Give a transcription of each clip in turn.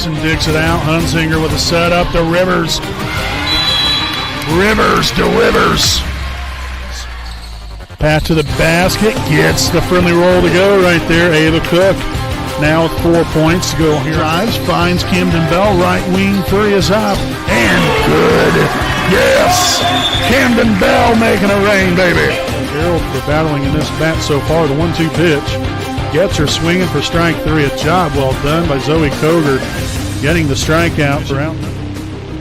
Jackson digs it out. Hunzinger with a setup to Rivers. Rivers delivers. Pass to the basket. Gets the friendly roll to go right there. Ava Cook now with 4 points to go here. Drives, finds Camden Bell. Right wing three is up. And good. Yes. Camden Bell making it rain, baby. Harold for battling in this bat so far. The 1-2 pitch. Gets her swinging for strike three. A job well done by Zoe Koger getting the strikeout for out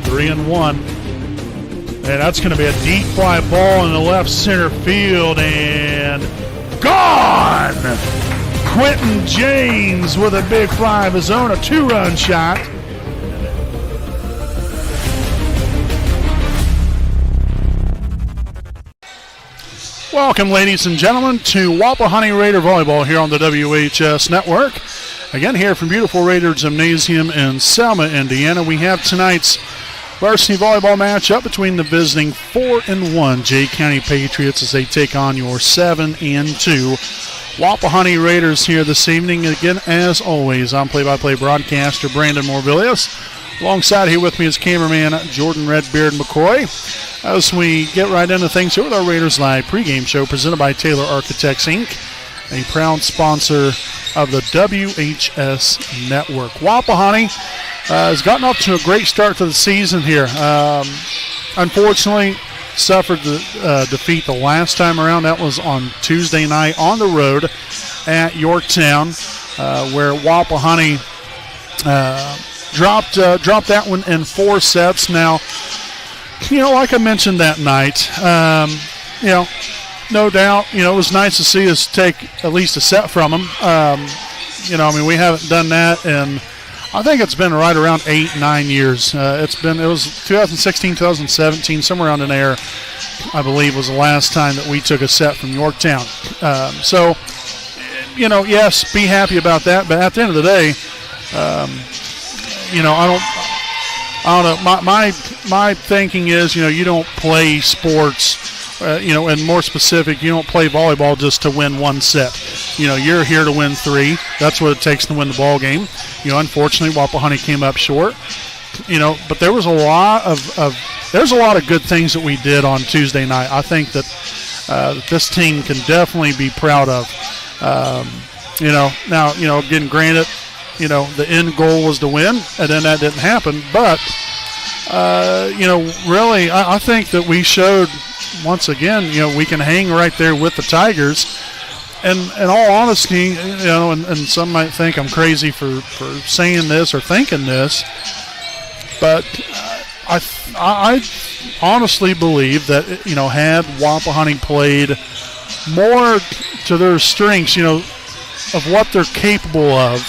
3-1. And that's going to be a deep fly ball in the left center field and gone! Quentin James with a big fly of his own, a 2-run shot. Welcome, ladies and gentlemen, to Wapahani Raider Volleyball here on the WHS Network. Again, here from beautiful Raider Gymnasium in Selma, Indiana, we have tonight's varsity volleyball matchup between the visiting 4-1 Jay County Patriots as they take on your 7-2 Wapahani Raiders here this evening. Again, as always, I'm play-by-play broadcaster Brandon Morbilius. Alongside here with me is cameraman Jordan Redbeard McCoy. As we get right into things here with our Raiders Live pregame show presented by Taylor Architects, Inc., a proud sponsor of the WHS Network. Wapahani has gotten off to a great start to the season here. Unfortunately, suffered the defeat the last time around. That was on Tuesday night on the road at Yorktown, where Wapahani dropped that one in 4 sets. Now, like I mentioned that night, no doubt, it was nice to see us take at least a set from them. We haven't done that in, I think it's been right around 8-9 years. It was 2016, 2017, somewhere around in there, I believe, was the last time that we took a set from Yorktown. Yes, be happy about that. But at the end of the day, I don't know. My thinking is, you don't play sports, and more specific, you don't play volleyball just to win one set. You're here to win 3. That's what it takes to win the ball game. Unfortunately, Wapahani came up short. But there was a lot of good things that we did on Tuesday night. I think that this team can definitely be proud of. Now, again, granted, the end goal was to win, and then that didn't happen. But, really, I think that we showed, once again, we can hang right there with the Tigers. And in all honesty, and some might think I'm crazy for saying this or thinking this, but I honestly believe that, had Wapahani played more to their strengths, of what they're capable of,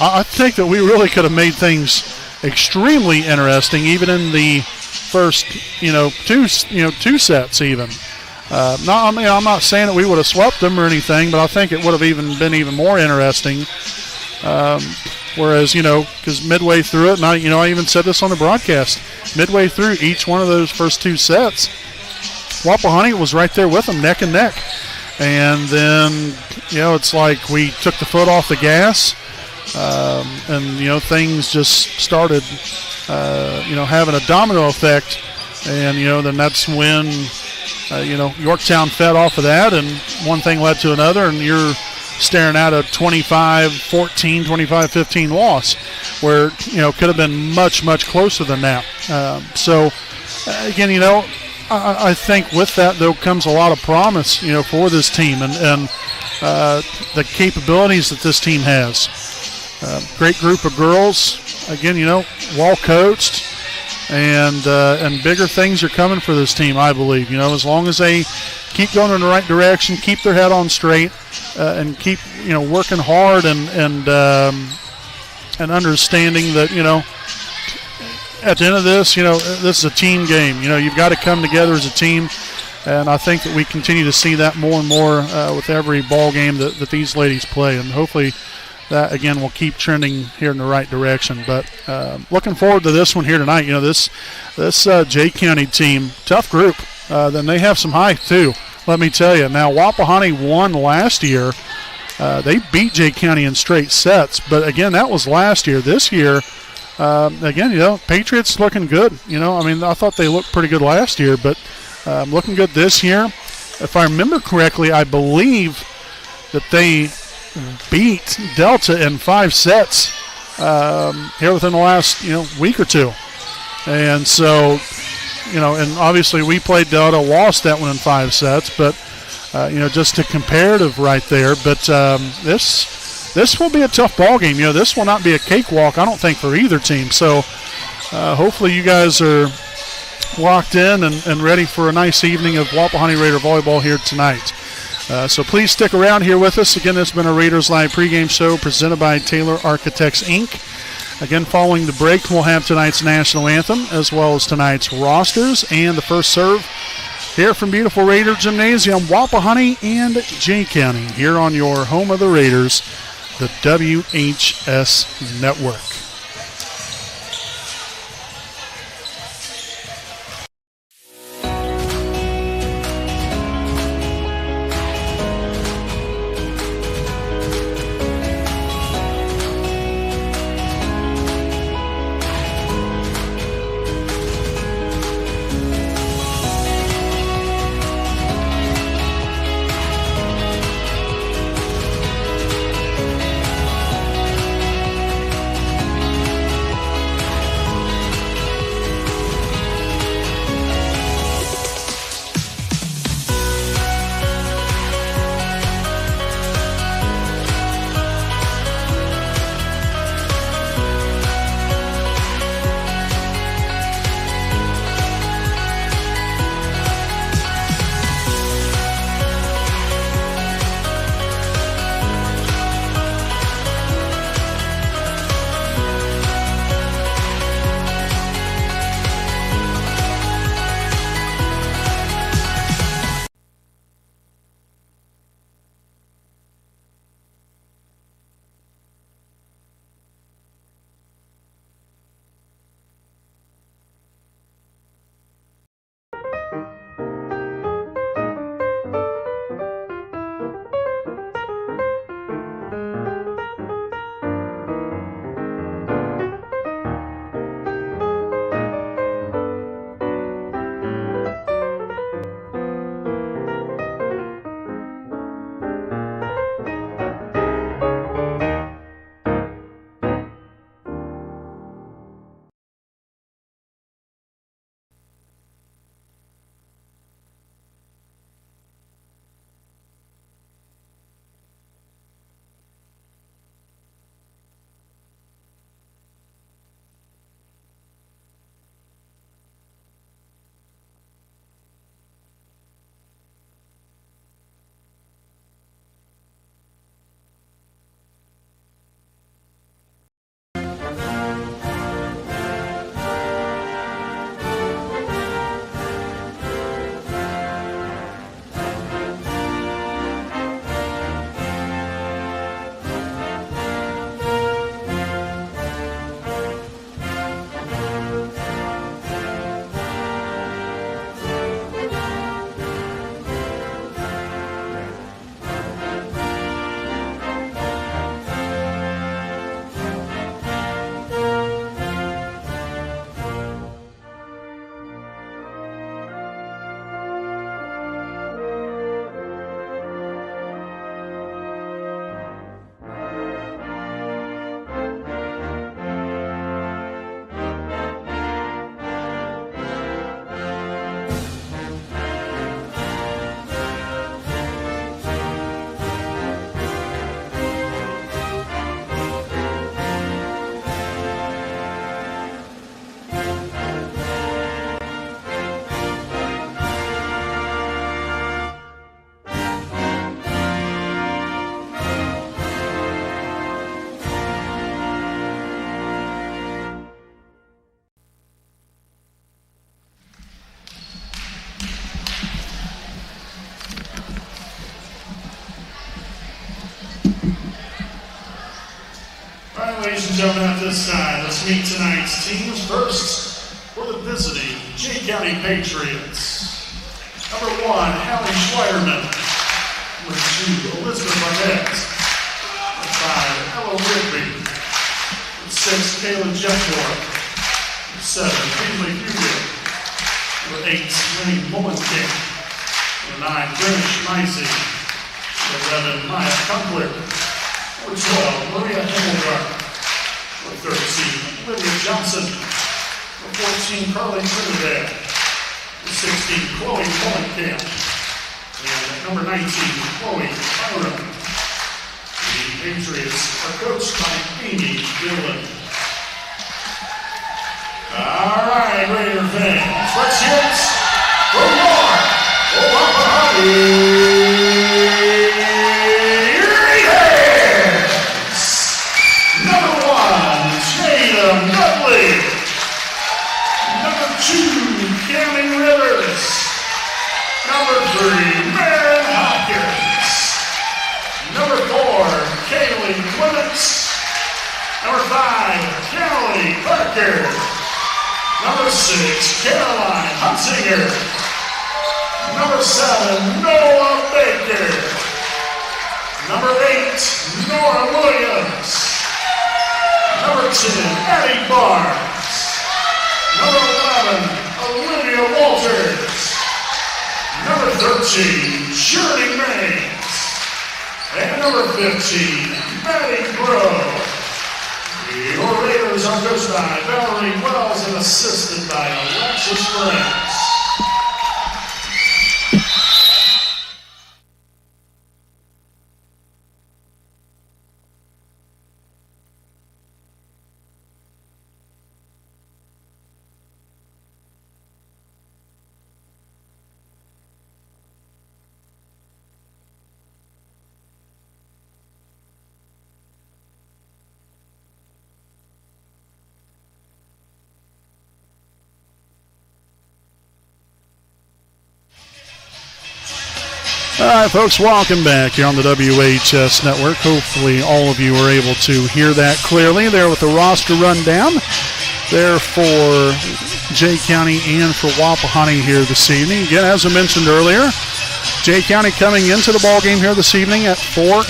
I think that we really could have made things extremely interesting, even in the first, two sets even. I'm not saying that we would have swept them or anything, but I think it would have been even more interesting. Whereas, because midway through it, and I even said this on the broadcast, midway through each one of those first 2 sets, Wapahani was right there with them, neck and neck. And then, it's like we took the foot off the gas, and, things just started, having a domino effect. And, then that's when, Yorktown fed off of that, and one thing led to another, and you're staring at a 25-14, 25-15 loss, where, could have been much, much closer than that. Again, I think with that, though, comes a lot of promise, for this team and the capabilities that this team has. Great group of girls, again, well coached, and bigger things are coming for this team, I believe. As long as they keep going in the right direction, keep their head on straight, and keep working hard and understanding that at the end of this, this is a team game. You've got to come together as a team, and I think that we continue to see that more and more with every ball game that these ladies play, and hopefully that, again, will keep trending here in the right direction. But looking forward to this one here tonight. This Jay County team, tough group. Then they have some height, too, let me tell you. Now, Wapahani won last year They beat Jay County in straight sets, but again, that was last year. This year, again, Patriots looking good. I thought they looked pretty good last year, but looking good this year. If I remember correctly, I believe that they beat Delta in 5 sets here within the last week or two. And so, and obviously we played Delta, lost that one in 5 sets, but just a comparative right there. But this will be a tough ball game. This will not be a cakewalk, I don't think, for either team. So hopefully you guys are locked in and ready for a nice evening of Wapahani Raider volleyball here tonight. So please stick around here with us. Again, this has been a Raiders Live pregame show presented by Taylor Architects, Inc. Again, following the break, we'll have tonight's national anthem as well as tonight's rosters and the first serve here from beautiful Raider Gymnasium, Wapahani and Jay County, here on your home of the Raiders, the WHS Network. Ladies and gentlemen, at this time, let's meet tonight's teams. First, for the visiting Jay County Patriots. Number 1, Hallie Schweierman. Number 2, Elizabeth Barnett. 6, Caleb Jetmore. 7, Paisley Fugit. Number 8, Winnie Mullenkamp. Number 9, British Micey. Number 11, Maya Kunkler. Number 12, Maria Himmelgardt. Number 13, Olivia Johnson. Number 14, Carly Trinidad. Number 16, Chloe Mullenkamp. And number 19, Chloe Byron. The Patriots are coached by Amy Dillon. All right, Raider fans, let's hear it for more Wapahani Raiders. Number 1, Jada Nutley. Number 2, Cameron Rivers. Number 3, Maren Hopkins. Number 4, Kaylee Clements. Number 5, Kelly Parker. Number 6, Caroline Hunsinger. Number 7, Noah Baker. Number 8, Nora Williams. Number 10, Addie Barnes. Number 11, Olivia Walters. Number 13, Shirley Mays. And number 15, Maddie Grove. Your Raiders are coached by Valerie Wells and assisted by Alexis Springs. All right, folks, welcome back here on the WHS Network. Hopefully all of you were able to hear that clearly there with the roster rundown there for Jay County and for Wapahani here this evening. Again, as I mentioned earlier, Jay County coming into the ball game here this evening at 4-1.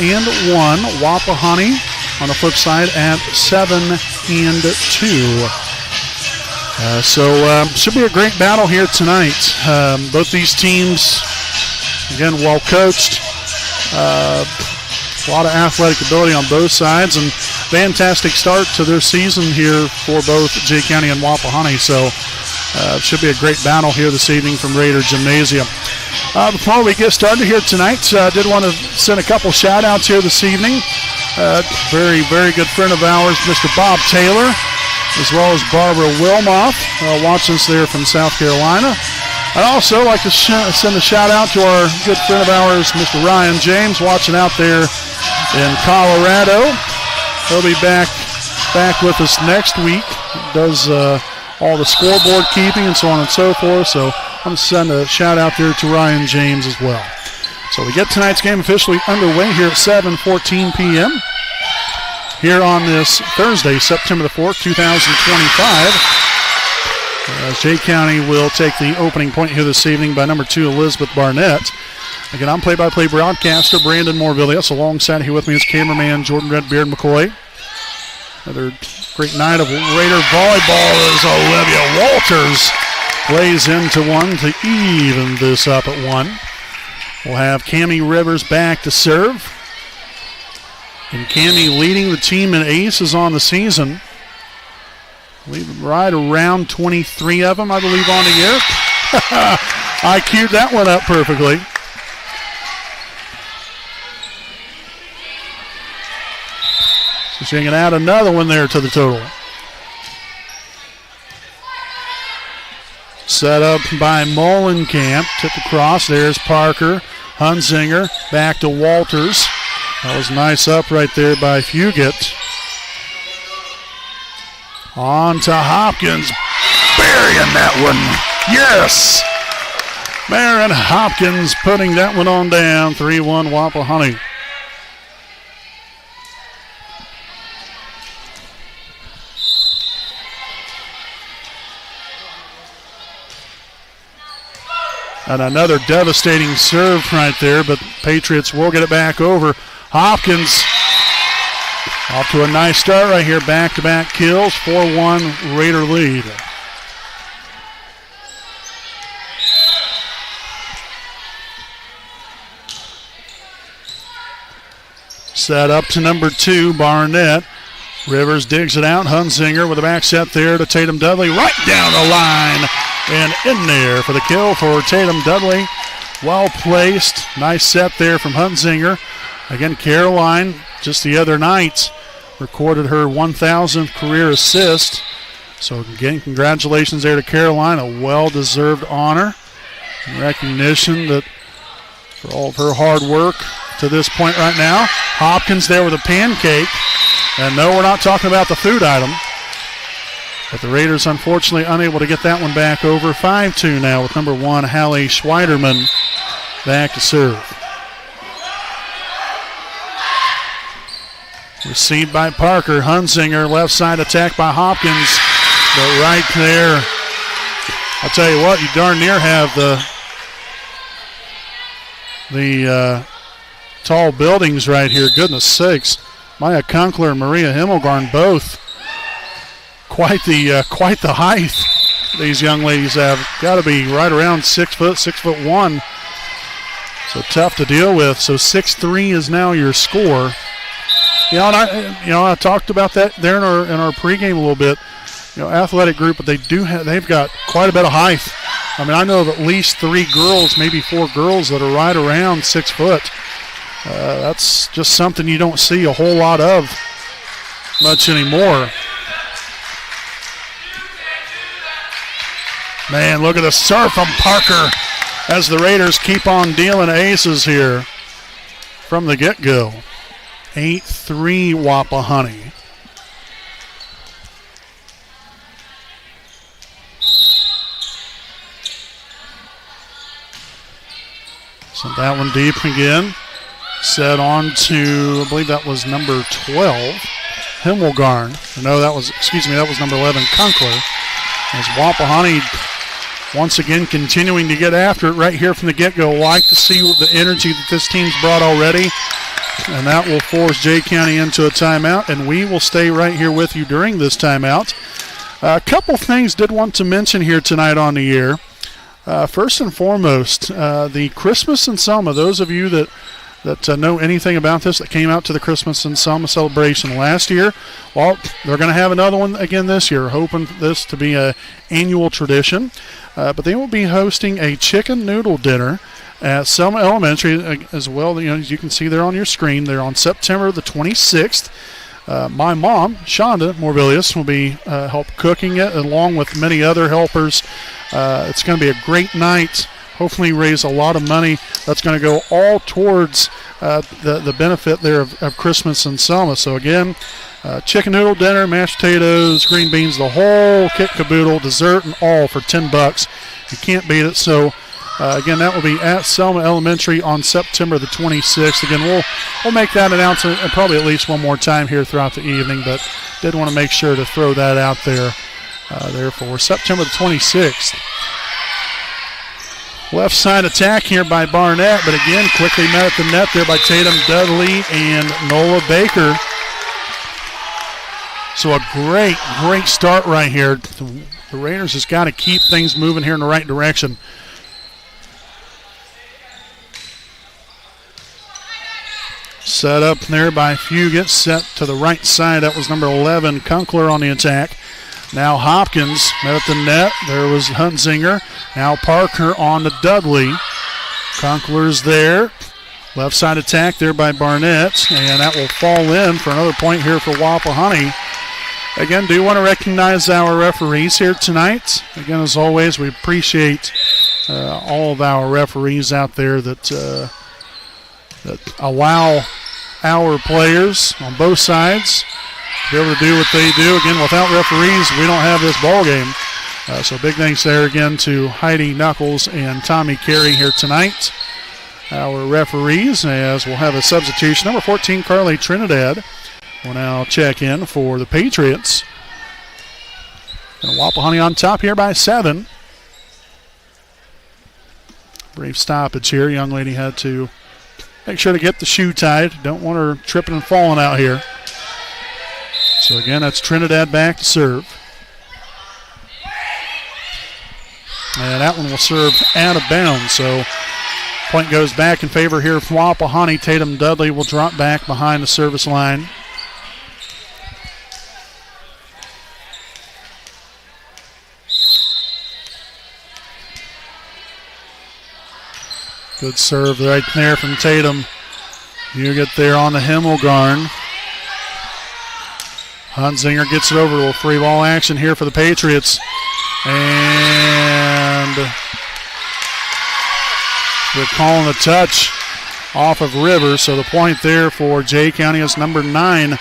Wapahani on the flip side at 7-2. Should be a great battle here tonight. Both these teams, again, well coached. A lot of athletic ability on both sides, and fantastic start to their season here for both Jay County and Wapahani. So it should be a great battle here this evening from Raider Gymnasium. Before we get started here tonight, I did want to send a couple shout-outs here this evening. Very, very good friend of ours, Mr. Bob Taylor, as well as Barbara Wilmoth, watching us there from South Carolina. I'd also like to send a shout-out to our good friend of ours, Mr. Ryan James, watching out there in Colorado. He'll be back with us next week. Does all the scoreboard keeping and so on and so forth. So I'm going to send a shout-out there to Ryan James as well. So we get tonight's game officially underway here at 7:14 p.m. here on this Thursday, September the 4th, 2025. As Jay County will take the opening point here this evening by number 2, Elizabeth Barnett. Again, I'm play-by-play broadcaster Brandon Morvillius. Alongside here with me is cameraman Jordan Redbeard McCoy. Another great night of Raider volleyball as Olivia Walters plays into one to even this up at 1. We'll have Cammie Rivers back to serve. And Cammie leading the team in aces on the season. I believe right around 23 of them, I believe, on the year. I queued that one up perfectly. So she can add another one there to the total. Set up by Mullenkamp. Tip across. There's Parker. Hunsinger. Back to Walters. That was nice up right there by Fugit. On to Hopkins, burying that one. Yes! Maren Hopkins putting that one on down. 3-1 Wapahani. And another devastating serve right there, but Patriots will get it back over. Hopkins Off to a nice start right here. Back-to-back kills. 4-1 Raider lead. Set up to number 2, Barnett. Rivers digs it out. Hunzinger with a back set there to Tatum Dudley. Right down the line and in there for the kill for Tatum Dudley. Well placed. Nice set there from Hunzinger. Again, Caroline, just the other night, recorded her 1,000th career assist. So again, congratulations there to Caroline. A well-deserved honor and recognition that for all of her hard work to this point right now. Hopkins there with a pancake. And no, we're not talking about the food item. But the Raiders, unfortunately, unable to get that one back over. 5-2 now with number 1, Hallie Schweiderman, back to serve. Received by Parker. Hunzinger, left side attack by Hopkins. But right there, I'll tell you what, you darn near have the tall buildings right here. Goodness sakes. Maya Kunkel and Maria Himmelgarn both quite the height these young ladies have. Got to be right around 6 foot, 6'1". So tough to deal with. So 6'3" is now your score. I talked about that there in our pregame a little bit. Athletic group, but they've got quite a bit of height. I mean, I know of at least 3 girls, maybe 4 girls that are right around 6 foot. That's just something you don't see a whole lot of much anymore. Man, look at the serve from Parker as the Raiders keep on dealing aces here from the get-go. 8-3 Wapahani. Sent that one deep again. Set on to, I believe that was number 12, Himmelgarn. No, that was number 11, Kunkel. As Wapahani once again continuing to get after it right here from the get-go. Like to see the energy that this team's brought already. And that will force Jay County into a timeout, and we will stay right here with you during this timeout. A couple things did want to mention here tonight on the air. First and foremost, the Christmas in Selma. Those of you that know anything about this, that came out to the Christmas in Selma celebration last year, well, they're going to have another one again this year, hoping this to be an annual tradition. But they will be hosting a chicken noodle dinner at Selma Elementary as well. As you can see there on your screen, they're on September the 26th. My mom, Shonda Morbilius, will be help cooking it along with many other helpers. It's going to be a great night. Hopefully raise a lot of money. That's going to go all towards the benefit there of Christmas in Selma. So again, chicken noodle dinner, mashed potatoes, green beans, the whole kit caboodle, dessert and all for $10. You can't beat it. So again, that will be at Selma Elementary on September the 26th. Again, we'll make that announcement probably at least one more time here throughout the evening, but did want to make sure to throw that out there for September the 26th. Left side attack here by Barnett, but again, quickly met at the net there by Tatum Dudley and Nola Baker. So a great start right here. The Raiders has got to keep things moving here in the right direction. Set up there by Fugit, set to the right side. That was number 11, Kunkel on the attack. Now Hopkins met at the net. There was Hunzinger. Now Parker on to Dudley. Kunkel's there. Left side attack there by Barnett. And that will fall in for another point here for Wapahani. Again, do want to recognize our referees here tonight. Again, as always, we appreciate all of our referees out there that allow our players on both sides to be able to do what they do. Again, without referees, we don't have this ball game. So big thanks there again to Heidi Knuckles and Tommy Carey here tonight. Our referees, as we'll have a substitution. Number 14, Carly Trinidad, will now check in for the Patriots. And Wapahani on top here by 7. Brief stoppage here. Young lady had to make sure to get the shoe tied. Don't want her tripping and falling out here. So again, that's Trinidad back to serve. And that one will serve out of bounds. So point goes back in favor here from Wapahani. Tatum Dudley will drop back behind the service line. Good serve right there from Tatum. You get there on the Himmelgarn. Hunzinger gets it over. A little free ball action here for the Patriots. And they're calling a touch off of Rivers. So the point there for Jay County is number 9,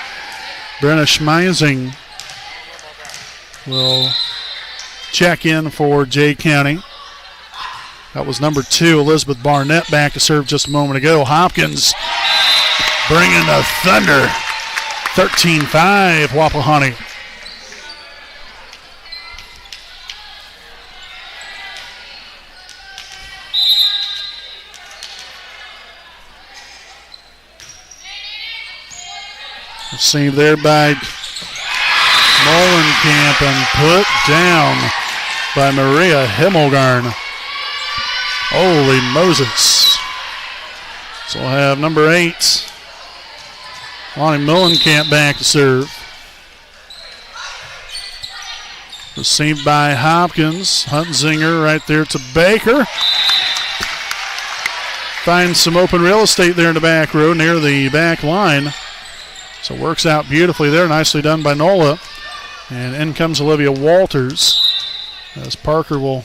Brenna Schmeising will check in for Jay County. That was number 2, Elizabeth Barnett, back to serve just a moment ago. Hopkins bringing the thunder. 13-5, Wapahani. Received there by Molenkamp and put down by Maria Himmelgarn. Holy Moses. So we'll have number 8, Lonnie Mullenkamp, back to serve. Received by Hopkins. Hunzinger right there to Baker. Finds some open real estate there in the back row near the back line. So works out beautifully there. Nicely done by Nola. And in comes Olivia Walters, as Parker will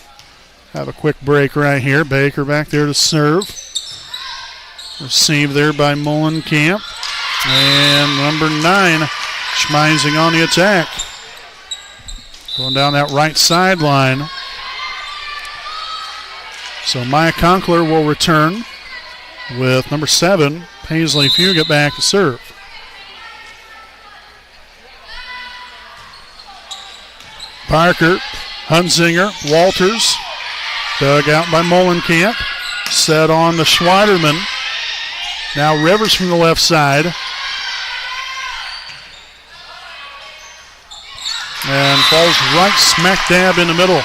have a quick break right here. Baker back there to serve. Received there by Mullenkamp. And number 9, Schmeising on the attack. Going down that right sideline. So Maya Conkler will return with number 7, Paisley Fugit, back to serve. Parker, Hunzinger, Walters, dug out by Mullenkamp, set on to Schweiderman. Now Rivers from the left side. And falls right smack dab in the middle.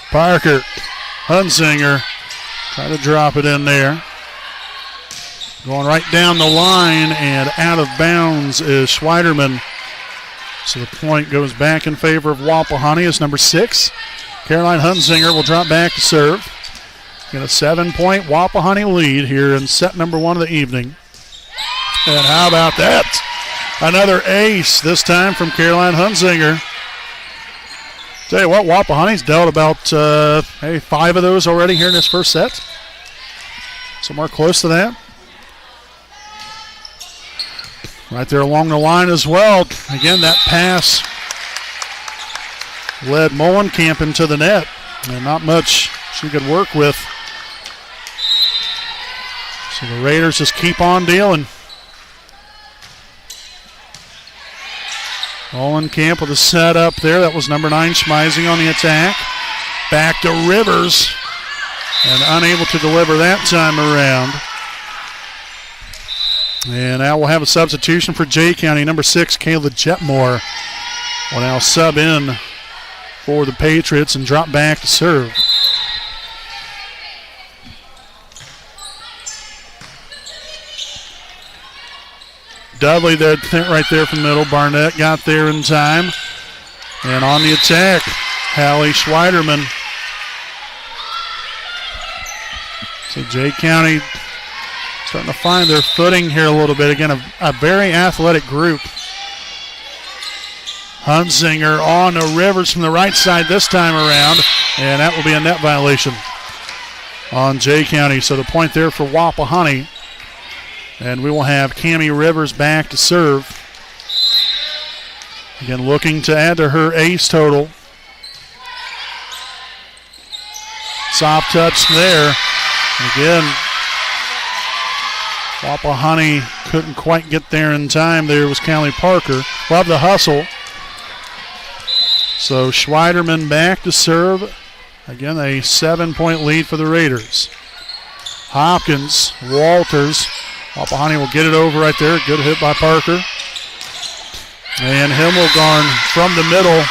Parker, Hunzinger, try to drop it in there. Going right down the line and out of bounds is Schweiderman. So the point goes back in favor of Wapahani as number 6. Caroline Hunzinger will drop back to serve. Got a 7-point Wapahani lead here in set number 1 of the evening. And how about that? Another ace, this time from Caroline Hunzinger. Tell you what, Wapahani's dealt about 5 of those already here in this first set. Somewhere close to that. Right there along the line as well. Again, that pass led Mullenkamp into the net. And not much she could work with. So the Raiders just keep on dealing. Mullenkamp with a set up there. That was number 9, Schmeising on the attack. Back to Rivers. And unable to deliver that time around. And now we'll have a substitution for Jay County. Number 6, Kayla Jetmore will now sub in for the Patriots and drop back to serve. Dudley there, right there from the middle. Barnett got there in time. And on the attack, Hallie Schweiderman. So Jay County starting to find their footing here a little bit. Again, a very athletic group. Hunzinger on to Rivers from the right side this time around, and that will be a net violation on Jay County. So the point there for Wapahani. And we will have Cammie Rivers back to serve. Again, looking to add to her ace total. Soft touch there. Again, Wapahani couldn't quite get there in time. There was Callie Parker. Love the hustle. So Schweiderman back to serve. Again, a 7-point lead for the Raiders. Hopkins, Walters. Wapahani will get it over right there. Good hit by Parker. And Himmelgarn from the middle.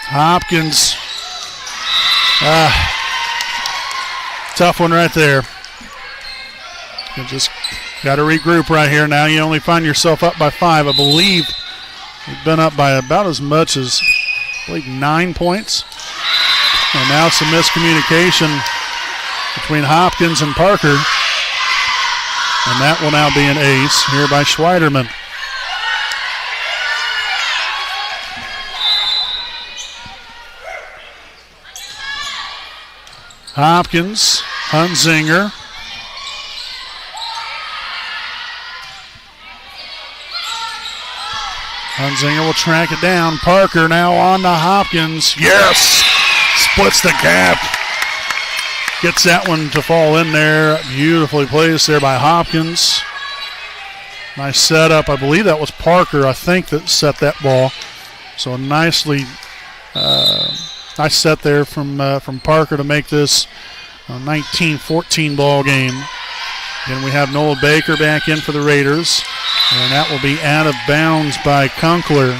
Hopkins. Tough one right there. You just got to regroup right here. Now you only find yourself up by 5. I believe you've been up by about as much as, 9 points. And now some miscommunication between Hopkins and Parker. And that will now be an ace here by Schweiderman. Hopkins, Hunzinger. Hunzinger will track it down. Parker now on to Hopkins. Yes! Splits the gap. Gets that one to fall in there. Beautifully placed there by Hopkins. Nice setup. I believe that was Parker, I think, that set that ball. So nicely, nice set there from Parker to make this a 19-14 ball game. Again, we have Noah Baker back in for the Raiders. And that will be out of bounds by Kunkler.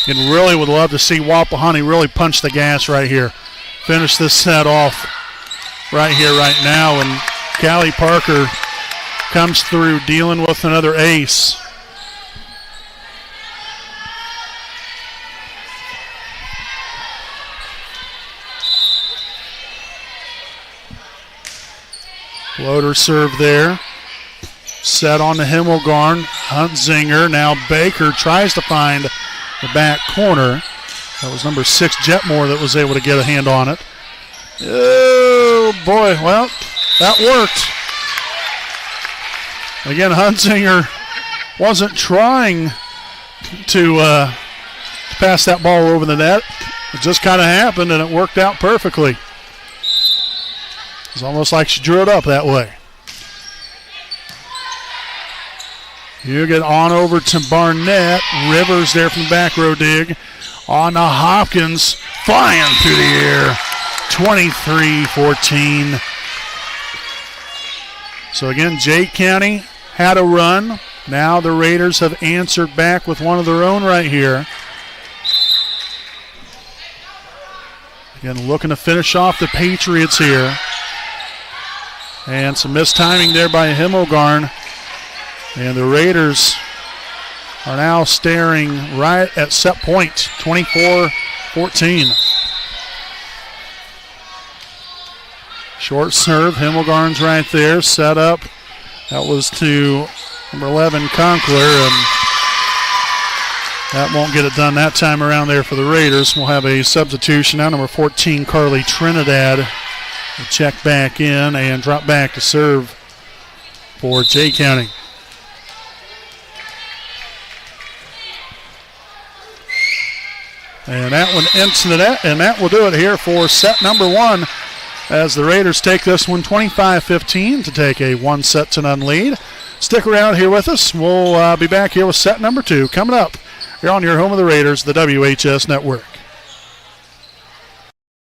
And really would love to see Wapahani really punch the gas right here. Finish this set off right here, right now. And Callie Parker comes through dealing with another ace. Floater serve there. Set on the Himmelgarn. Hunzinger. Now Baker tries to find the back corner. That was number 6, Jetmore, that was able to get a hand on it. Oh, boy. Well, that worked. Again, Hunzinger wasn't trying to pass that ball over the net. It just kind of happened, and it worked out perfectly. It's almost like she drew it up that way. You get on over to Barnett. Rivers there from the back row dig. On to Hopkins. Flying through the air. 23-14. So again, Jay County had a run. Now the Raiders have answered back with one of their own right here. Again, looking to finish off the Patriots here. And some mistiming there by Himmelgarn. And the Raiders are now staring right at set point, 24-14. Short serve, Himmelgarn's right there, set up. That was to number 11, Conkler, and that won't get it done that time around there for the Raiders. We'll have a substitution now, number 14, Carly Trinidad. Will check back in and drop back to serve for Jay County. And that one into the net, and that will do it here for set number 1 as the Raiders take this one 25-15 to take a 1-0 lead. Stick around here with us. We'll be back here with set number 2 coming up here on your home of the Raiders, the WHS Network.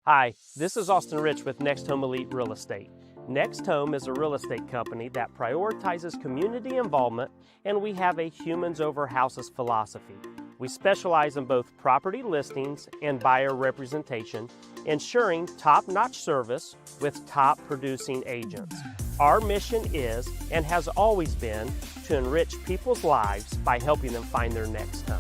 Hi, this is Austin Rich with Next Home Elite Real Estate. Next Home is a real estate company that prioritizes community involvement, and we have a humans over houses philosophy. We specialize in both property listings and buyer representation, ensuring top-notch service with top producing agents. Our mission is, and has always been, to enrich people's lives by helping them find their next home.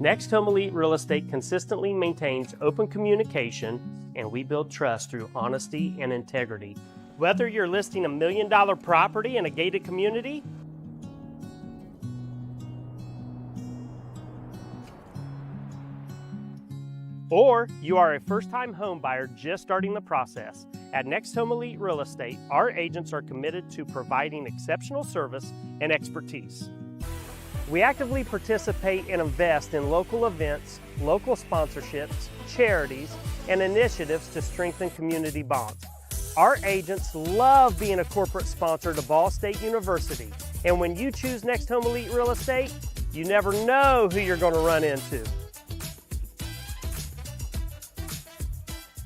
Next Home Elite Real Estate consistently maintains open communication, and we build trust through honesty and integrity. Whether you're listing $1 million property in a gated community Or you are a first-time home buyer just starting the process. At Next Home Elite Real Estate, our agents are committed to providing exceptional service and expertise. We actively participate and invest in local events, local sponsorships, charities, and initiatives to strengthen community bonds. Our agents love being a corporate sponsor to Ball State University. And when you choose Next Home Elite Real Estate, you never know who you're going to run into.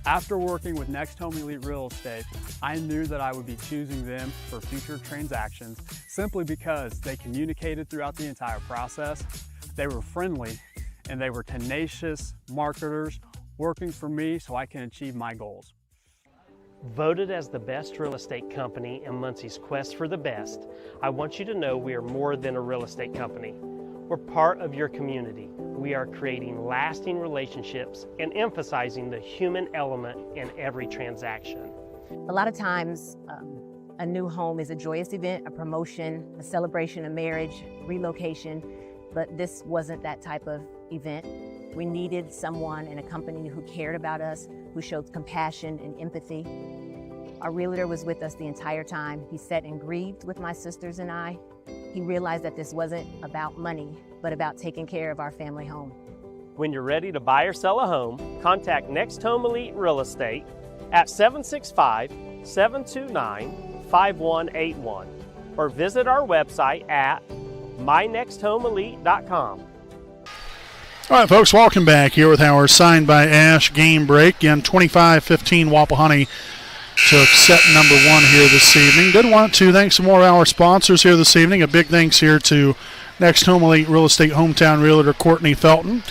After working with Next Home Elite Real Estate, I knew that I would be choosing them for future transactions simply because they communicated throughout the entire process, they were friendly, and they were tenacious marketers working for me so I can achieve my goals. Voted as the best real estate company in Muncie's quest for the best, I want you to know we are more than a real estate company. We're part of your community. We are creating lasting relationships and emphasizing the human element in every transaction. A lot of times, a new home is a joyous event, a promotion, a celebration of marriage, relocation, but this wasn't that type of event. We needed someone in a company who cared about us, who showed compassion and empathy. Our realtor was with us the entire time. He sat and grieved with my sisters and I. He realized that this wasn't about money, but about taking care of our family home. When you're ready to buy or sell a home, contact Next Home Elite Real Estate at 765-729-5181 or visit our website at mynexthomeelite.com. All right, folks, welcome back here with our Signed by Ash game break. Again, 25-15 Wapahani took set number one here this evening. Did want to thank some more of our sponsors here this evening. A big thanks here to Next Home Elite Real Estate hometown realtor Courtney Felton.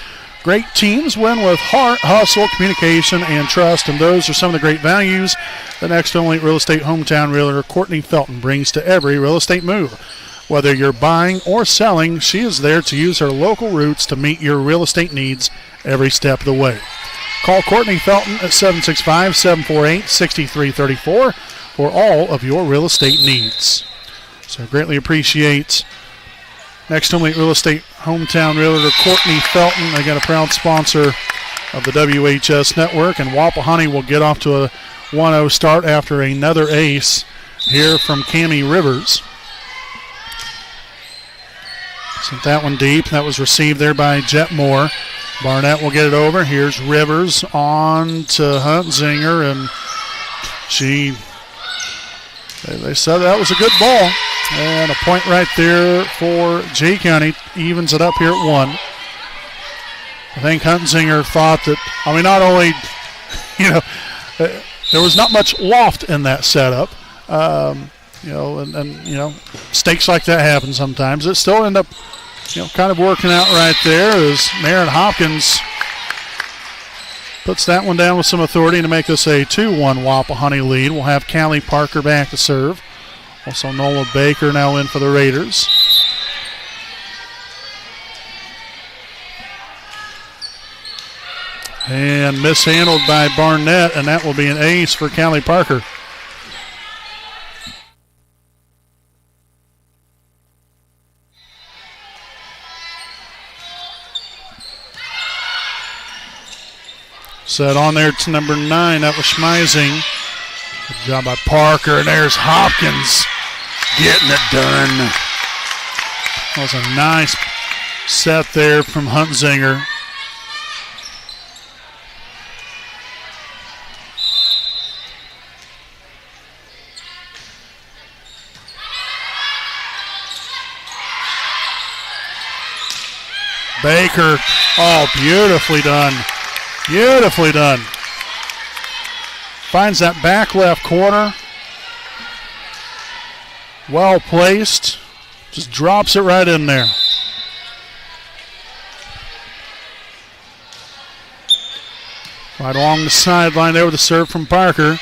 Great teams win with heart, hustle, communication, and trust, and those are some of the great values the Next Home Elite Real Estate hometown realtor Courtney Felton brings to every real estate move. Whether you're buying or selling, she is there to use her local roots to meet your real estate needs every step of the way. Call Courtney Felton at 765-748-6334 for all of your real estate needs. So I greatly appreciate Next Home Elite Real Estate hometown realtor Courtney Felton, again a proud sponsor of the WHS Network, and Wapahani will get off to a 1-0 start after another ace here from Cammie Rivers. Sent that one deep. That was received there by Jet Moore. Barnett will get it over. Here's Rivers on to Huntzinger, and they said that was a good ball. And a point right there for Jay County. Evens it up here at 1. I think Huntzinger thought that, not only, there was not much loft in that setup. Stakes like that happen sometimes. It still end up, kind of working out right there as Marin Hopkins puts that one down with some authority to make this a 2-1 Wapahani lead. We'll have Callie Parker back to serve. Also Nola Baker now in for the Raiders. And mishandled by Barnett, and that will be an ace for Callie Parker. Set on there to number 9. That was Schmeising. Good job by Parker. And there's Hopkins getting it done. That was a nice set there from Huntzinger. Baker. Oh, beautifully done. Beautifully done. Finds that back left corner. Well placed. Just drops it right in there. Right along the sideline there with a serve from Parker.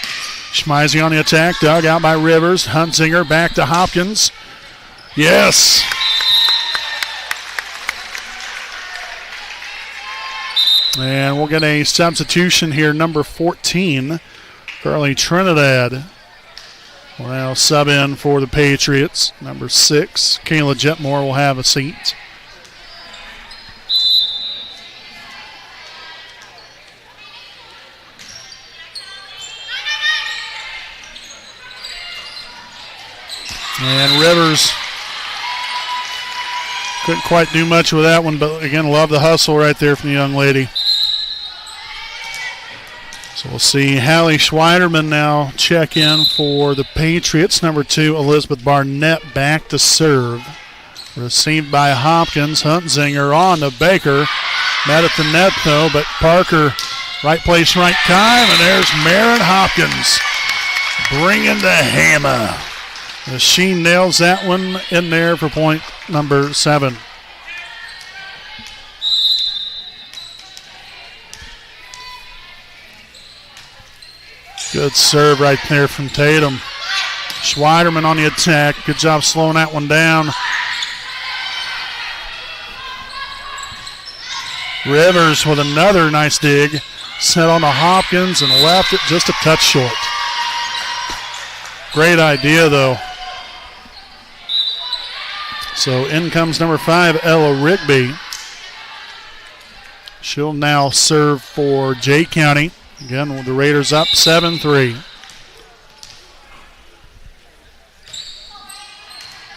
Schmeising on the attack. Dug out by Rivers. Huntzinger back to Hopkins. Yes. And we'll get a substitution here, number 14, Carly Trinidad will now sub in for the Patriots. Number 6, Kayla Jetmore will have a seat. And Rivers couldn't quite do much with that one, but again, love the hustle right there from the young lady. So we'll see Hallie Schweiderman now check in for the Patriots. Number 2, Elizabeth Barnett back to serve. Received by Hopkins. Huntzinger on to Baker. Met at the net though, but Parker, right place, right time, and there's Marin Hopkins bringing the hammer. She nails that one in there for point number 7. Good serve right there from Tatum. Schweiderman on the attack. Good job slowing that one down. Rivers with another nice dig. Set on to Hopkins and left it just a touch short. Great idea though. So in comes number 5, Ella Rigby. She'll now serve for Jay County. Again, the Raiders up 7-3.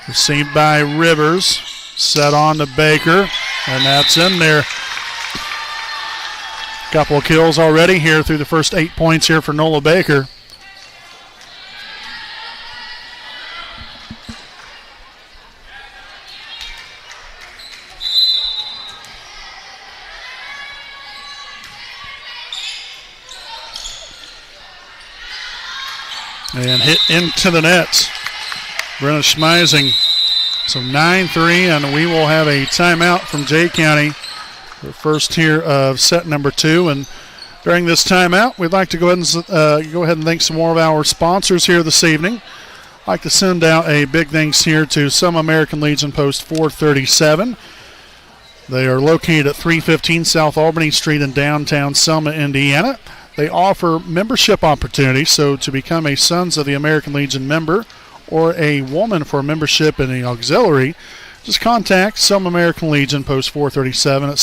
Received by Rivers. Set on to Baker. And that's in there. Couple of kills already here through the first 8 points here for Nola Baker. And hit into the net. Brenna Schmeising. So 9-3, and we will have a timeout from Jay County. The first here of set number 2. And during this timeout, we'd like to go ahead and thank some more of our sponsors here this evening. I'd like to send out a big thanks here to Some American Legion Post 437. They are located at 315 South Albany Street in downtown Selma, Indiana. They offer membership opportunities, so to become a Sons of the American Legion member or a woman for membership in the auxiliary, just contact Some American Legion Post 437 at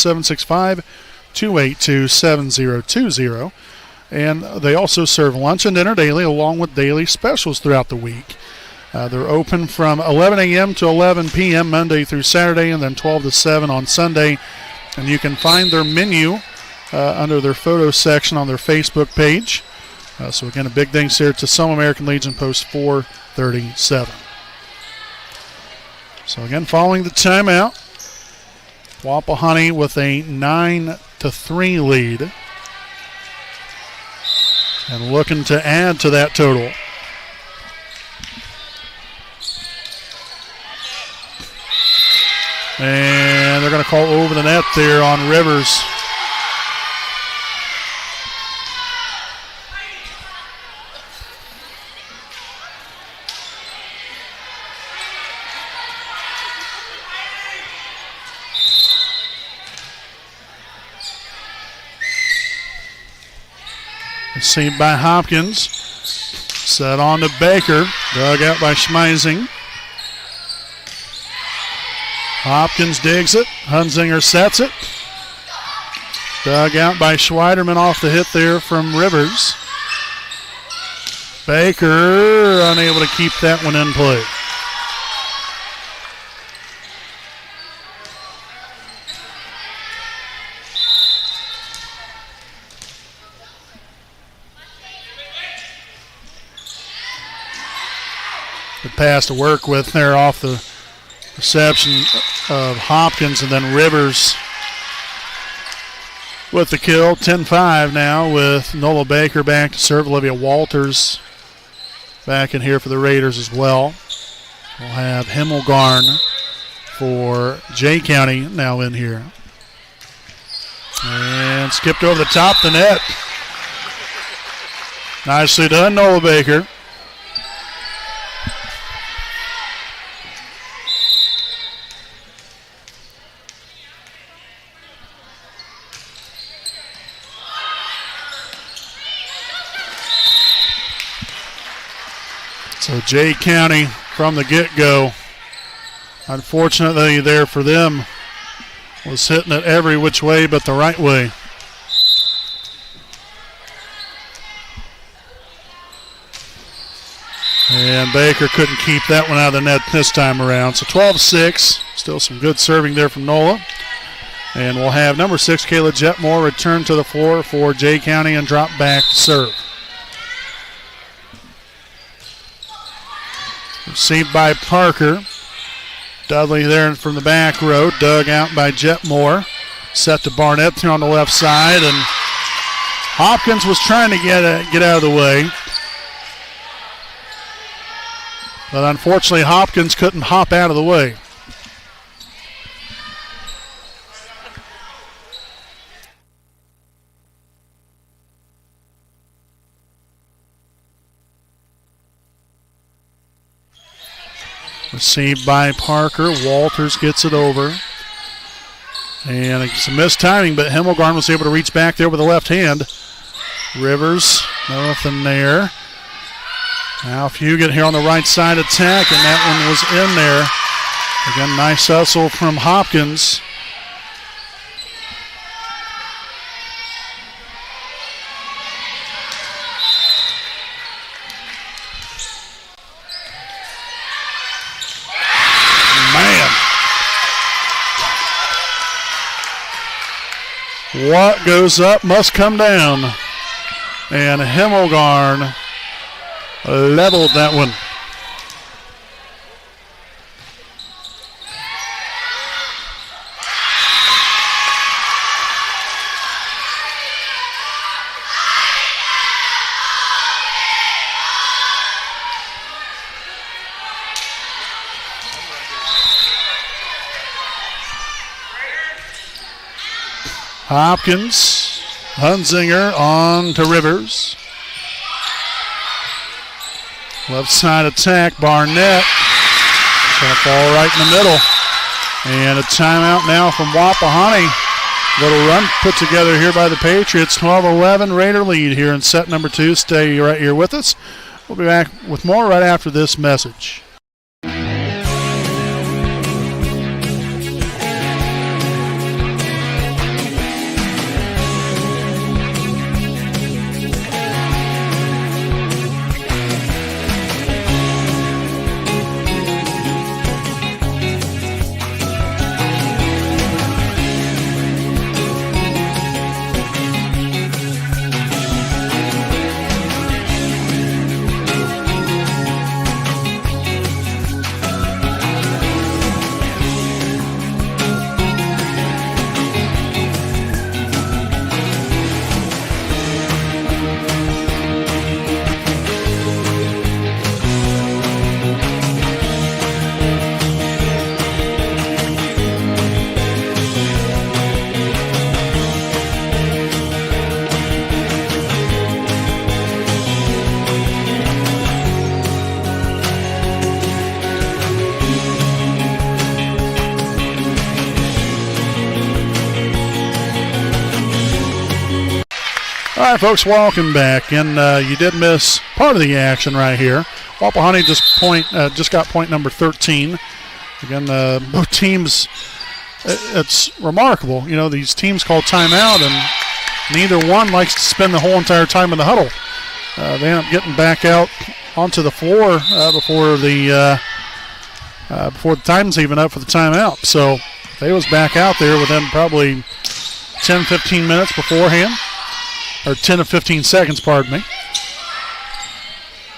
765-282-7020. And they also serve lunch and dinner daily along with daily specials throughout the week. They're open from 11 a.m. to 11 p.m. Monday through Saturday, and then 12 to 7 on Sunday. And you can find their menu under their photo section on their Facebook page. So again, a big thanks here to Some American Legion Post 437. So again, following the timeout, Wapahani with a 9-3 lead. And looking to add to that total. And they're going to call over the net there on Rivers. Received by Hopkins. Set on to Baker. Dug out by Schmeising. Hopkins digs it. Hunzinger sets it. Dug out by Schweiderman off the hit there from Rivers. Baker unable to keep that one in play. Good pass to work with there off the reception of Hopkins, and then Rivers with the kill. 10-5 now with Nola Baker back to serve. Olivia Walters back in here for the Raiders as well. We'll have Himmelgarn for Jay County now in here. And skipped over the top of the net. Nicely done, Nola Baker. So Jay County from the get-go, unfortunately there for them, was hitting it every which way but the right way. And Baker couldn't keep that one out of the net this time around. So 12-6. Still some good serving there from Nola. And we'll have number 6, Kayla Jetmore, return to the floor for Jay County and drop back to serve. Received by Parker. Dudley there from the back row. Dug out by Jetmore. Set to Barnett here on the left side. And Hopkins was trying to get out of the way. But unfortunately, Hopkins couldn't hop out of the way. Received by Parker. Walters gets it over. And some missed timing, but Himmelgarn was able to reach back there with the left hand. Rivers, nothing there. Now Fugit here on the right side attack, and that one was in there. Again, nice hustle from Hopkins. What goes up must come down. And Himmelgarn leveled that one. Hopkins, Hunzinger on to Rivers. Left side attack, Barnett. Going to fall right in the middle. And a timeout now from Wapahani. Little run put together here by the Patriots. 12-11 Raider lead here in set number 2. Stay right here with us. We'll be back with more right after this message. All right, folks, welcome back. And you did miss part of the action right here. Wapahani just got point number 13. Again, both teams, it's remarkable. You know, these teams call timeout, and neither one likes to spend the whole entire time in the huddle. They end up getting back out onto the floor before the time's even up for the timeout. So they was back out there within probably 10, 15 minutes beforehand. Or 10 to 15 seconds, pardon me.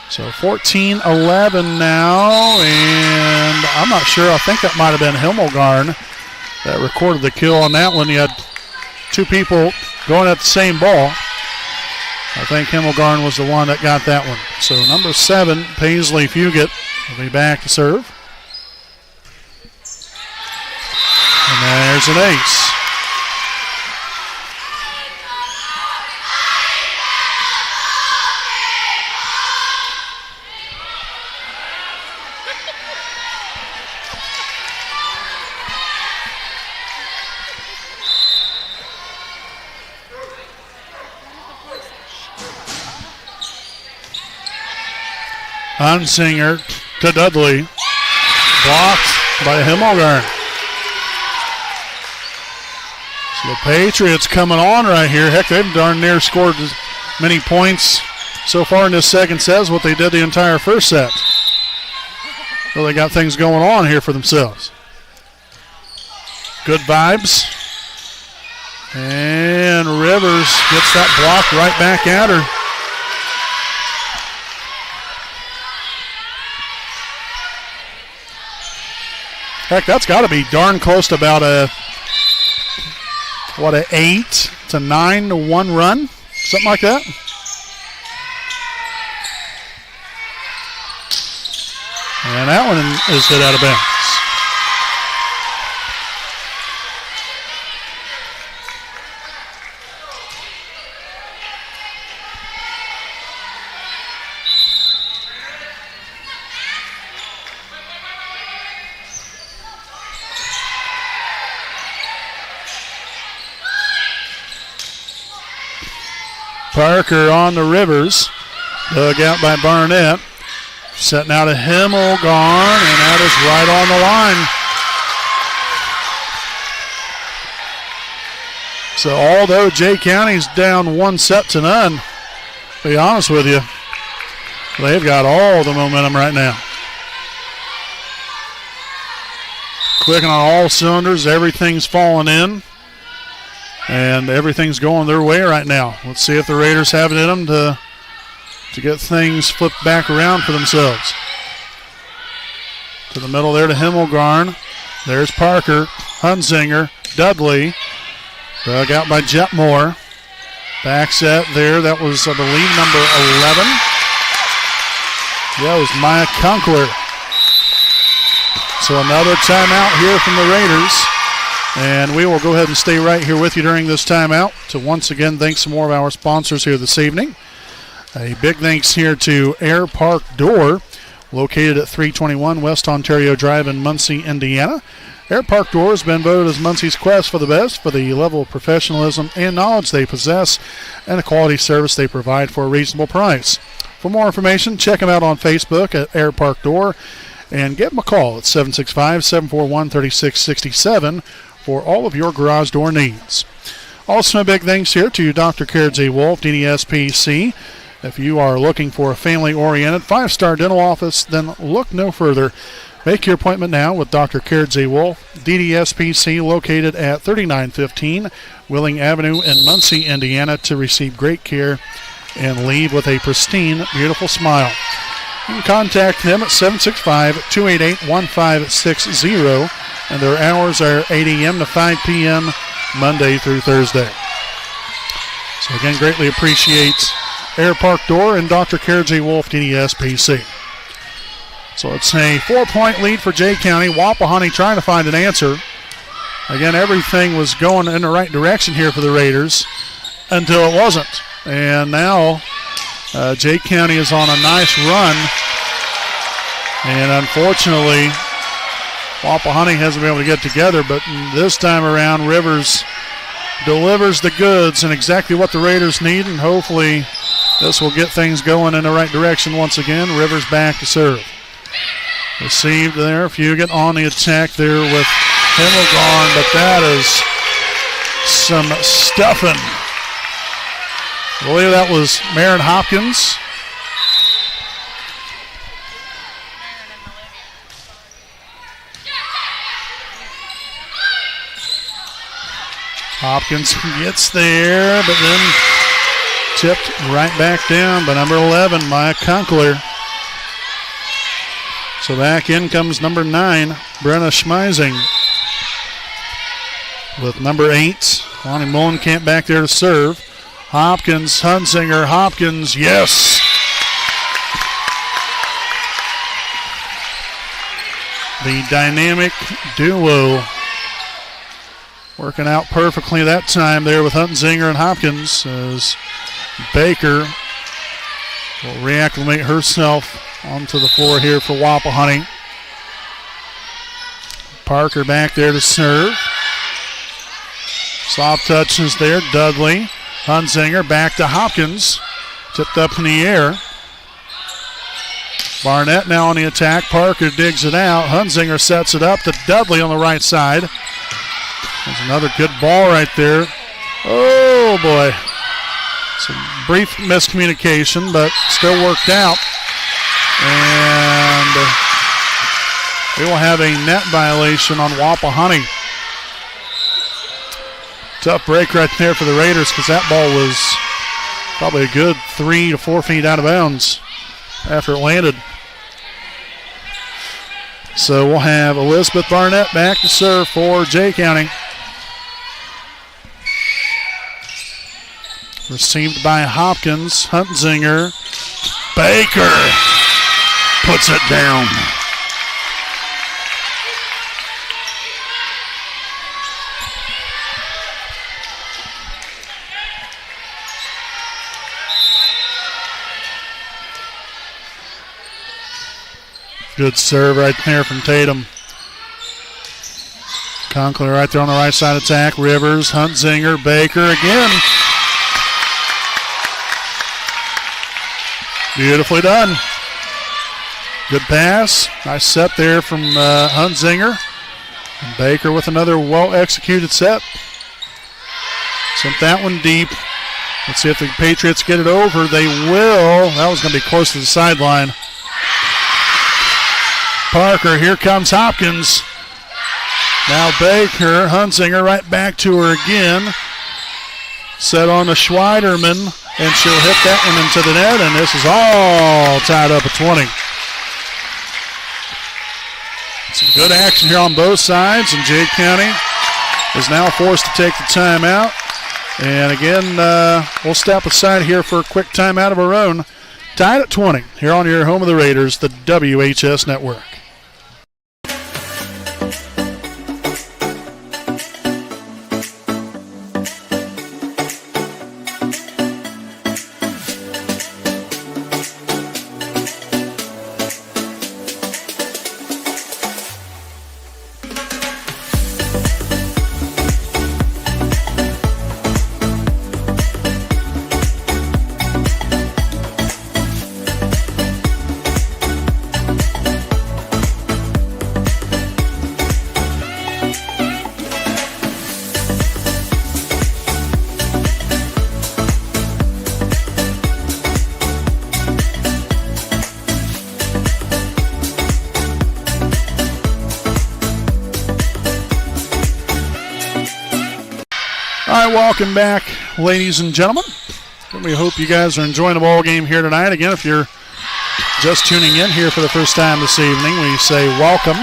So 14-11 now, and I'm not sure. I think that might have been Himmelgarn that recorded the kill on that one. You had two people going at the same ball. I think Himmelgarn was the one that got that one. So number 7, Paisley Fugit, will be back to serve. And there's an ace. Hunsinger to Dudley. Blocked by Himmelgarn. So the Patriots coming on right here. Heck, they've darn near scored as many points so far in this second set is what they did the entire first set. So they got things going on here for themselves. Good vibes. And Rivers gets that block right back at her. Heck, that's got to be darn close to about a 8 to 9 to 1 run, something like that. And that one is hit out of bounds. Parker on the Rivers, dug out by Barnett. Setting out a Himmelgarn, and that is right on the line. So although Jay County's down 1 set to none, to be honest with you, they've got all the momentum right now. Clicking on all cylinders, everything's falling in, and everything's going their way right now. Let's see if the Raiders have it in them to get things flipped back around for themselves. To the middle there to Himmelgarn. There's Parker, Hunzinger, Dudley. Dug out by Jetmore. Back set there. That was, I believe, number 11. Yeah, it was Maya Kunkler. So another timeout here from the Raiders. And we will go ahead and stay right here with you during this timeout to once again thank some more of our sponsors here this evening. A big thanks here to Air Park Door, located at 321 West Ontario Drive in Muncie, Indiana. Air Park Door has been voted as Muncie's quest for the best for the level of professionalism and knowledge they possess and the quality service they provide for a reasonable price. For more information, check them out on Facebook at Air Park Door and give them a call at 765-741-3667 for all of your garage door needs. Also, a big thanks here to Dr. Kerdzi Wolf, DDSPC. If you are looking for a family-oriented 5-star dental office, then look no further. Make your appointment now with Dr. Kerdzi Wolf, DDSPC, located at 3915 Willing Avenue in Muncie, Indiana, to receive great care and leave with a pristine, beautiful smile. You can contact them at 765-288-1560, and their hours are 8 a.m. to 5 p.m. Monday through Thursday. So again, greatly appreciate Air Park Door and Dr. Kerdzi Wolf, DDSPC. So it's a 4-point lead for Jay County. Wapahani trying to find an answer. Again, everything was going in the right direction here for the Raiders until it wasn't. And now Jay County is on a nice run. And unfortunately, Wapahani hasn't been able to get together, but this time around, Rivers delivers the goods and exactly what the Raiders need, and hopefully this will get things going in the right direction once again. Rivers back to serve. Received there. Fugit on the attack there with Himmelgarn, but that is some stuffing. I believe that was Marin Hopkins. Hopkins gets there, but then tipped right back down by number 11, Maya Kunkler. So back in comes number 9, Brenna Schmeising. With number 8, Lonnie Mullenkamp back there to serve. Hopkins, Hunsinger, Hopkins, yes! The dynamic duo working out perfectly that time there with Hunsinger and Hopkins as Baker will reacclimate herself onto the floor here for Wapahani. Parker back there to serve. Soft touches there, Dudley. Hunsinger back to Hopkins. Tipped up in the air. Barnett now on the attack. Parker digs it out. Hunsinger sets it up to Dudley on the right side. There's another good ball right there. Oh boy. Some brief miscommunication, but still worked out. And we will have a net violation on Wapahani. Tough break right there for the Raiders because that ball was probably a good 3 to 4 feet out of bounds after it landed. So we'll have Elizabeth Barnett back to serve for Jay County. Received by Hopkins. Huntzinger. Baker puts it down. Good serve right there from Tatum. Conklin right there on the right side attack. Rivers, Huntzinger, Baker again. Beautifully done. Good pass. Nice set there from Huntzinger. And Baker with another well-executed set. Sent that one deep. Let's see if the Patriots get it over. They will. That was going to be close to the sideline. Parker, here comes Hopkins. Now Baker, Huntzinger right back to her again. Set on to Schweiderman, and she'll hit that one into the net, and this is all tied up at 20. Some good action here on both sides, and Jay County is now forced to take the timeout. And again, we'll step aside here for a quick timeout of our own. Tied at 20 here on your home of the Raiders, the WHS Network. All right, welcome back, ladies and gentlemen. We hope you guys are enjoying the ball game here tonight. Again, if you're just tuning in here for the first time this evening, we say welcome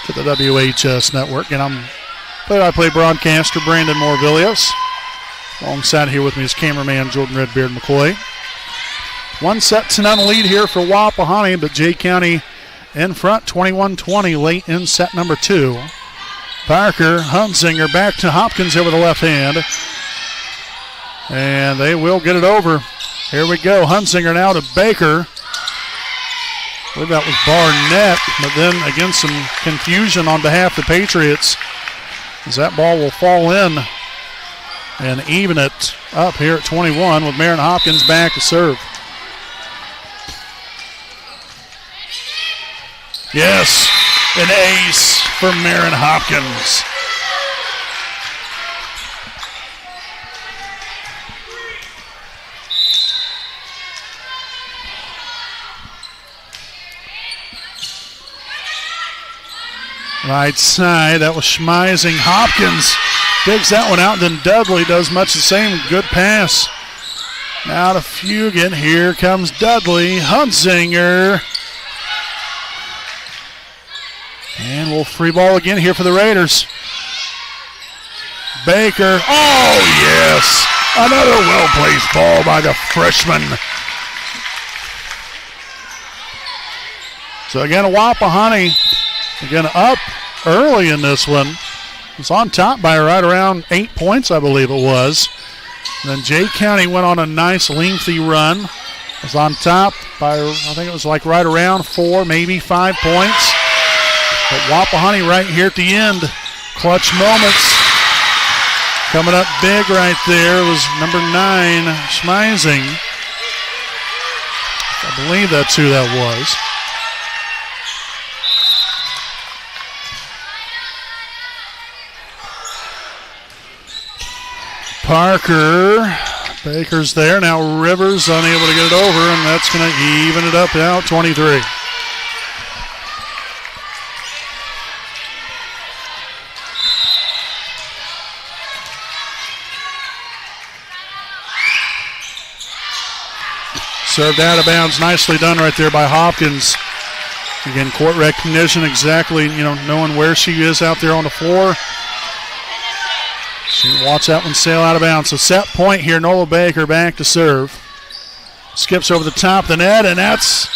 to the WHS Network. And I'm play-by-play broadcaster Brandon Morvillius. Alongside here with me is cameraman Jordan Redbeard McCoy. 1-0 lead here for Wapahani, but Jay County in front, 21-20, late in set number 2. Parker, Huntzinger back to Hopkins here with the left hand. And they will get it over. Here we go. Huntzinger now to Baker. I believe that was Barnett, but then again some confusion on behalf of the Patriots as that ball will fall in and even it up here at 21 with Marin Hopkins back to serve. Yes, an ace for Marin Hopkins. Right side, that was Schmeising. Hopkins digs that one out, then Dudley does much the same. Good pass. Now to Fugan. Here comes Dudley. Huntzinger. And we'll free ball again here for the Raiders. Baker. Oh, yes. Another well-placed ball by the freshman. So again, Wapahani, again up early in this one. It's on top by right around 8 points, I believe it was. And then Jay County went on a nice lengthy run. It was on top by, I think it was like right around 4, maybe 5 points. But Wapahani right here at the end. Clutch moments. Coming up big right there was number 9, Schmeising. I believe that's who that was. Parker Baker's there. Now Rivers unable to get it over, and that's going to even it up now, 23. Served out of bounds. Nicely done right there by Hopkins. Again, court recognition, exactly, knowing where she is out there on the floor. She watch that one sail out of bounds. So set point here, Nola Baker back to serve. Skips over the top of the net, and that's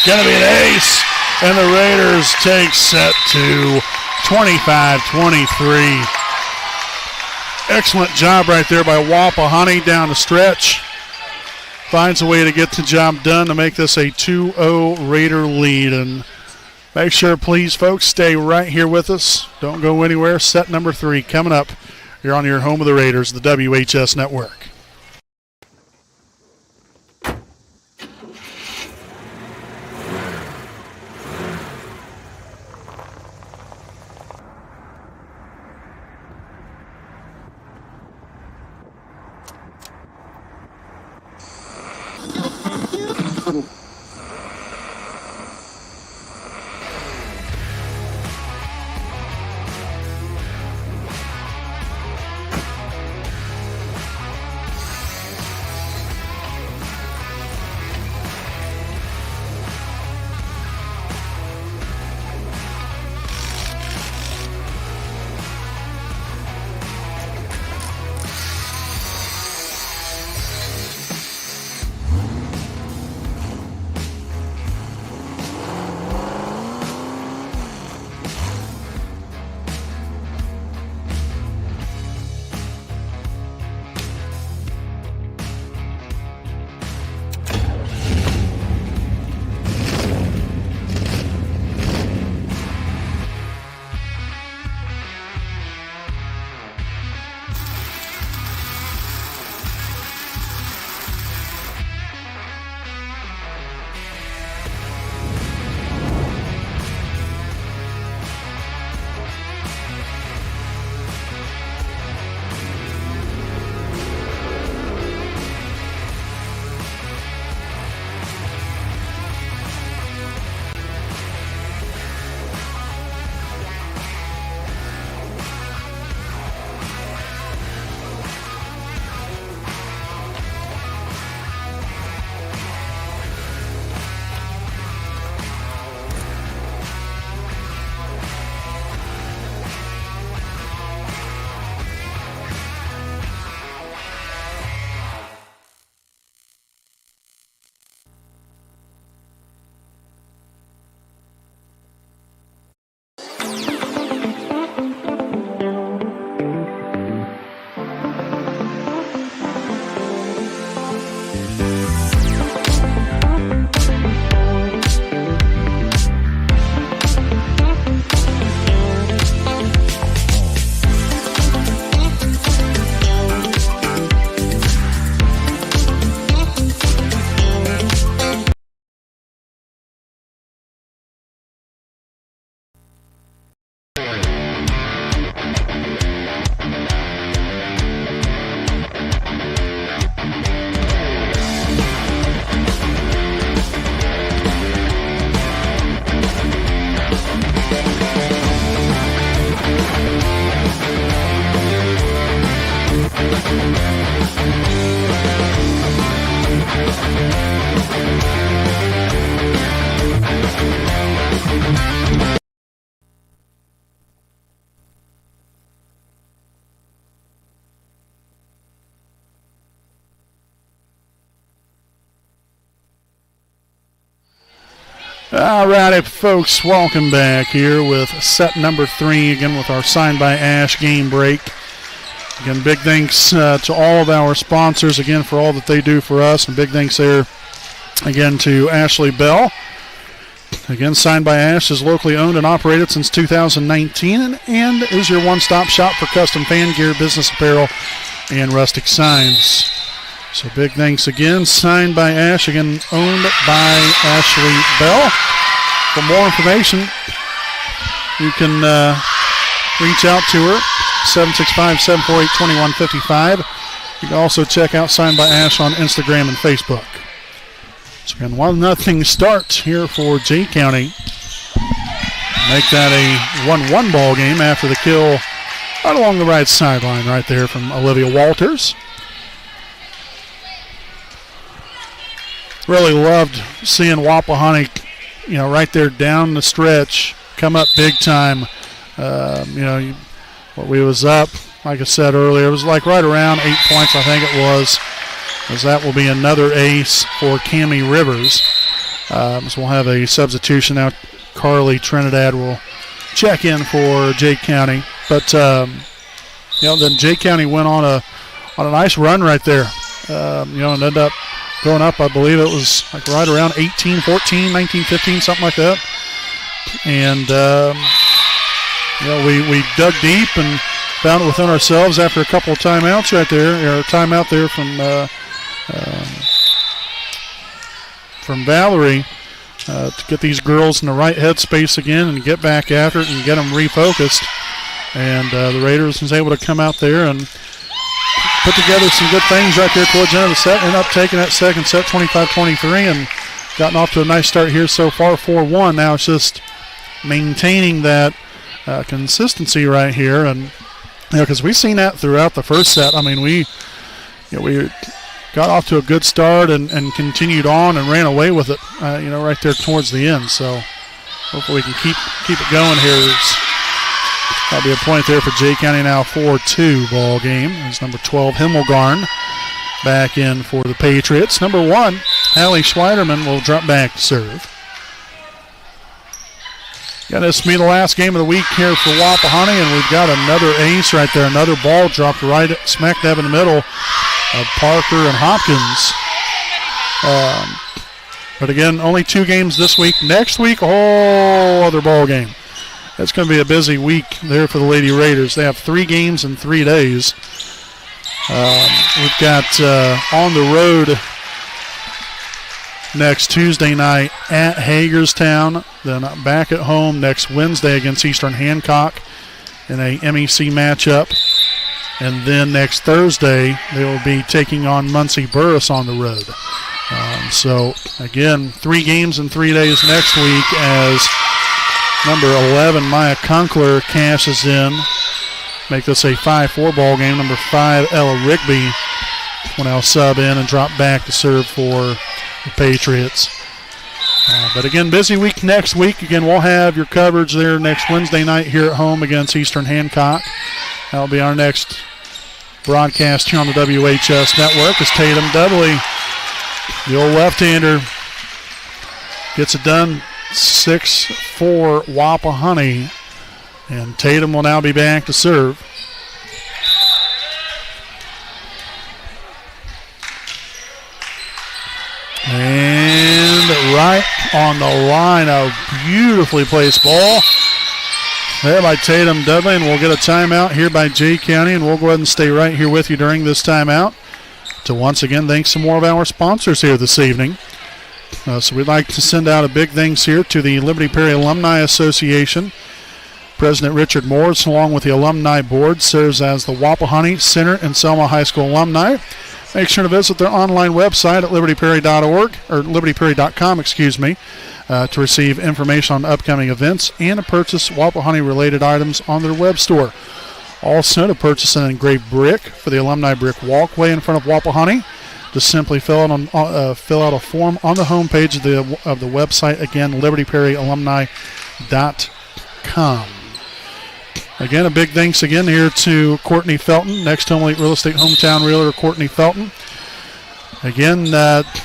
going to be an ace. And the Raiders take set two, 25-23. Excellent job right there by Wapahani down the stretch. Finds a way to get the job done to make this a 2-0 Raider lead. And make sure, please, folks, stay right here with us. Don't go anywhere. Set number 3 coming up. You're on your home of the Raiders, the WHS Network. All righty, folks, welcome back here with set number 3, again with our Signed by Ash game break. Again, big thanks to all of our sponsors, again, for all that they do for us, and big thanks there, again, to Ashley Bell. Again, Signed by Ash is locally owned and operated since 2019 and is your one-stop shop for custom fan gear, business apparel, and rustic signs. So big thanks again. Signed by Ash, again owned by Ashley Bell. For more information, you can reach out to her, 765-748-2155. You can also check out Signed by Ash on Instagram and Facebook. So again, 1-0 start here for Jay County. Make that a 1-1 ball game after the kill right along the right sideline right there from Olivia Walters. Really loved seeing Wapahani, right there down the stretch, come up big time. What we was up, like I said earlier, it was like right around 8 points, I think it was, as that will be another ace for Cammie Rivers. So we'll have a substitution now. Carly Trinidad will check in for Jay County. But, then Jay County went on a nice run right there, and ended up going up, I believe it was like right around 18-14, 19-15, something like that. And, we dug deep and found it within ourselves after a couple of timeouts right there, or a timeout there from Valerie to get these girls in the right headspace again and get back after it and get them refocused. And the Raiders was able to come out there and put together some good things right there towards the end of the set. Ended up taking that second set 25-23 and gotten off to a nice start here so far, 4-1. Now it's just maintaining that consistency right here. And, because we've seen that throughout the first set. I mean, we got off to a good start and continued on and ran away with it, right there towards the end. So hopefully we can keep it going here. That'll be a point there for Jay County now, 4-2 ball game. As number 12, Himmelgarn, back in for the Patriots. Number 1, Hallie Schweiderman will drop back to serve. This will be the last game of the week here for Wapahani, and we've got another ace right there. Another ball dropped right smack dab in the middle of Parker and Hopkins. But again, only 2 games this week. Next week, a whole other ball game. It's going to be a busy week there for the Lady Raiders. They have 3 games in 3 days. We've got on the road next Tuesday night at Hagerstown, then back at home next Wednesday against Eastern Hancock in a MEC matchup. And then next Thursday, they will be taking on Muncie Burris on the road. So, again, 3 games in 3 days next week as number 11, Maya Kunkler, cashes in. Make this a 5-4 ball game. Number 5, Ella Rigby will now sub in and drop back to serve for the Patriots. But again, busy week next week. Again, we'll have your coverage there next Wednesday night here at home against Eastern Hancock. That'll be our next broadcast here on the WHS network as Tatum Dudley, the old left-hander, gets it done. 6-4 Wapahani, and Tatum will now be back to serve. And right on the line, a beautifully placed ball there by Tatum Dudley, and we'll get a timeout here by Jay County, and we'll go ahead and stay right here with you during this timeout to once again thank some more of our sponsors here this evening. So we'd like to send out a big thanks here to the Liberty Perry Alumni Association. President Richard Morris, along with the Alumni Board, serves as the Wapahani Center and Selma High School alumni. Make sure to visit their online website at libertyperry.org, or libertyperry.com, to receive information on upcoming events and to purchase Wapahani-related items on their web store. Also, to purchase an engraved brick for the Alumni Brick Walkway in front of Wapahani. Just simply fill out a form on the homepage of the website. Again, libertyperryalumni.com. Again, a big thanks again here to Courtney Felton, Next Home Elite Real Estate Hometown Realtor Courtney Felton. Again,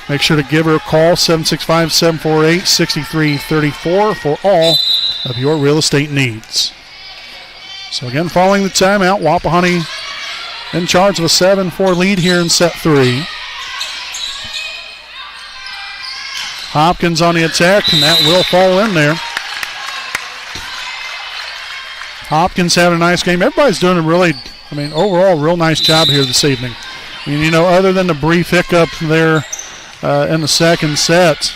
make sure to give her a call, 765-748-6334 for all of your real estate needs. So again, following the timeout, Wapahani in charge of a 7-4 lead here in set 3. Hopkins on the attack, and that will fall in there. Hopkins having a nice game. Everybody's doing a really, overall real nice job here this evening. Other than the brief hiccup there in the second set,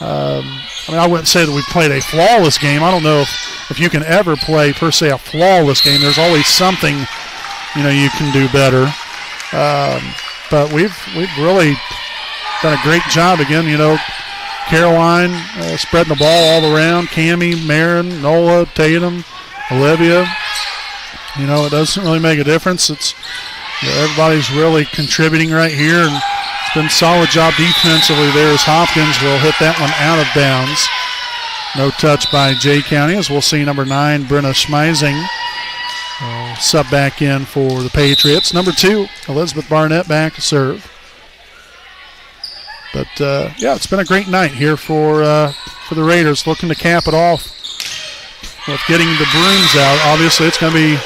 I wouldn't say that we played a flawless game. I don't know if you can ever play, per se, a flawless game. There's always something, you can do better. But we've really done a great job again. Caroline spreading the ball all around. Cammie, Marin, Nola, Tatum, Olivia. It doesn't really make a difference. It's everybody's really contributing right here, and it's been a solid job defensively there as Hopkins will hit that one out of bounds. No touch by Jay County, as we'll see number 9, Brenna Schmeising, sub back in for the Patriots. Number 2, Elizabeth Barnett back to serve. But, it's been a great night here for the Raiders, looking to cap it off with getting the brooms out. Obviously, it's going to be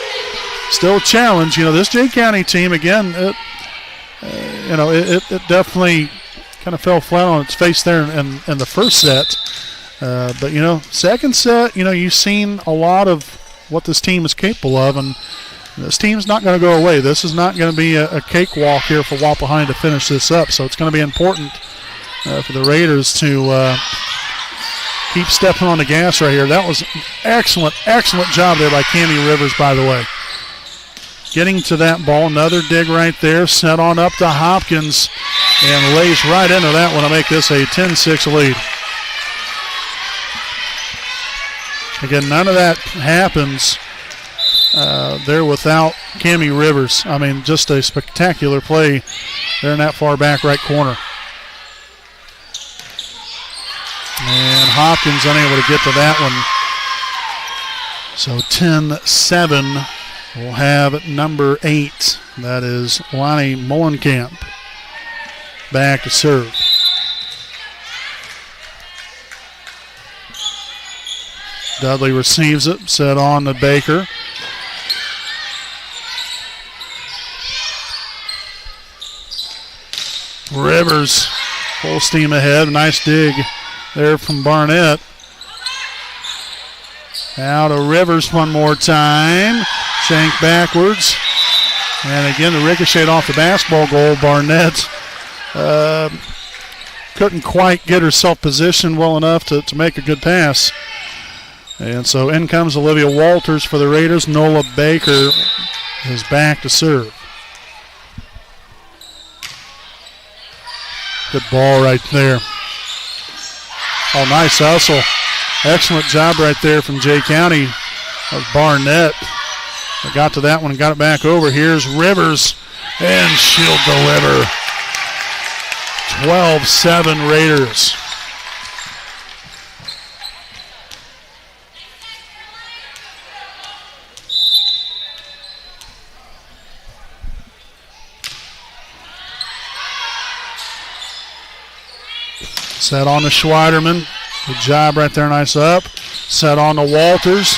still a challenge. This Jay County team, again, it definitely kind of fell flat on its face there in the first set. But, second set, you've seen a lot of what this team is capable of, and this team's not going to go away. This is not going to be a cakewalk here for Wapahani to finish this up, so it's going to be important for the Raiders to keep stepping on the gas right here. That was excellent job there by Cammie Rivers, by the way. Getting to that ball, another dig right there, set on up to Hopkins, and lays right into that one to make this a 10-6 lead. Again, none of that happens there without Cammie Rivers. I mean, just a spectacular play there in that far back right corner. And Hopkins unable to get to that one. So 10-7. We'll have number 8. That is Lonnie Mullenkamp back to serve. Dudley receives it, set on to Baker. Rivers full steam ahead. Nice dig there from Barnett. Out of Rivers one more time. Shank backwards. And again, the ricochet off the basketball goal. Barnett couldn't quite get herself positioned well enough to make a good pass. And so in comes Olivia Walters for the Raiders. Nola Baker is back to serve. Good ball right there. Oh, nice hustle. Excellent job right there from Jay County of Barnett. They got to that one and got it back over. Here's Rivers, and she'll deliver. 12-7 Raiders. Set on to Schweiderman. Good job right there, nice up. Set on to Walters.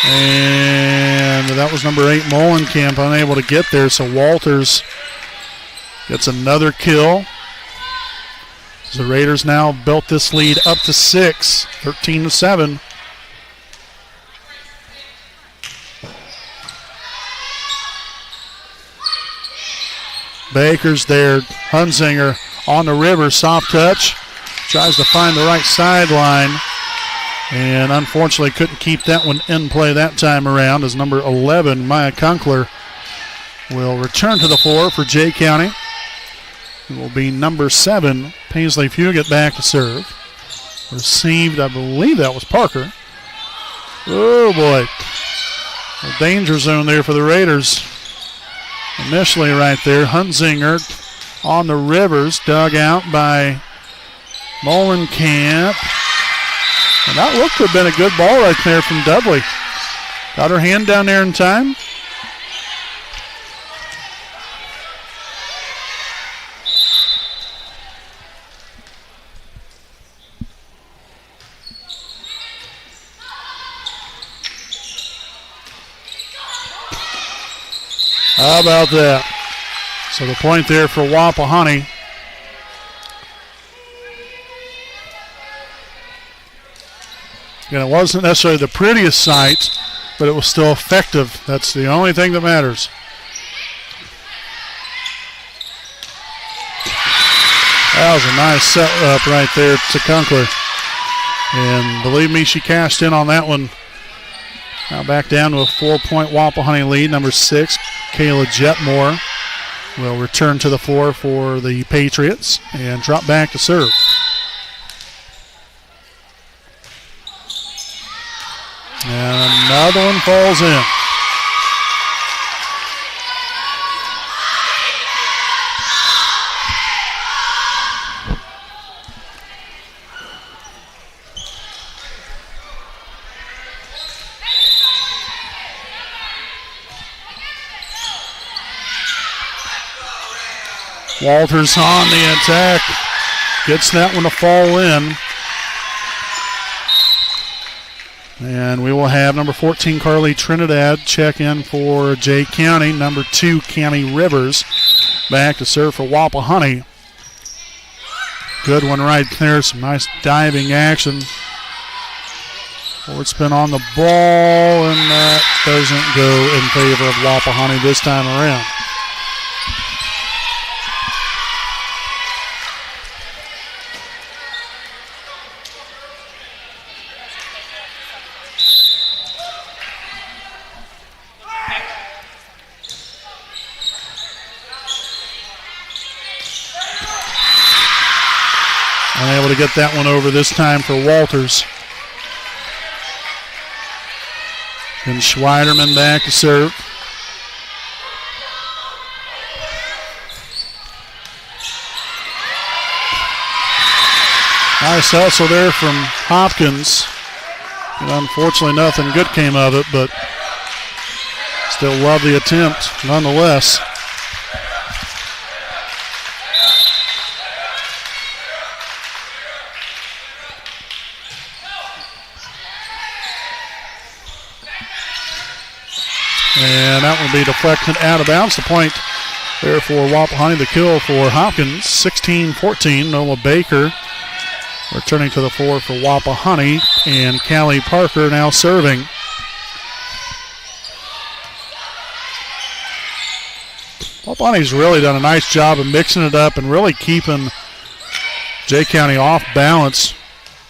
And that was number 8, Mullenkamp, unable to get there. So Walters gets another kill. The Raiders now built this lead up to 6, 13-7. Baker's there. Hunzinger on the River, soft touch. Tries to find the right sideline. And unfortunately couldn't keep that one in play that time around, as number 11, Maya Kunkler, will return to the floor for Jay County. It will be number 7, Paisley Fugit, back to serve. Received, I believe that was Parker. Oh boy. A danger zone there for the Raiders. Initially right there, Hunzinger on the Rivers, dug out by Mullenkamp. And that looked to have been a good ball right there from Dudley. Got her hand down there in time. How about that? So the point there for Wapahani. And it wasn't necessarily the prettiest sight, but it was still effective. That's the only thing that matters. That was a nice set up right there to Kunkler. And believe me, she cashed in on that one. Now back down to a 4-point Wapahani lead. Number 6, Kayla Jetmore will return to the floor for the Patriots and drop back to serve. And another one falls in. Walters on the attack. Gets that one to fall in. And we will have number 14, Carly Trinidad, check in for Jay County. Number 2, Cami Rivers, back to serve for Wapahani. Good one right there. Some nice diving action. Forward spin on the ball, and that doesn't go in favor of Wapahani this time around. Unable to get that one over this time for Walters. And Schweiderman back to serve. Nice hustle there from Hopkins. And unfortunately, nothing good came of it, but still love the attempt nonetheless. And that will be deflected out of bounds. The point there for Wapahani, the kill for Hopkins. 16-14. Nola Baker returning to the floor for Wapahani. And Callie Parker now serving. Wapahani's really done a nice job of mixing it up and really keeping Jay County off balance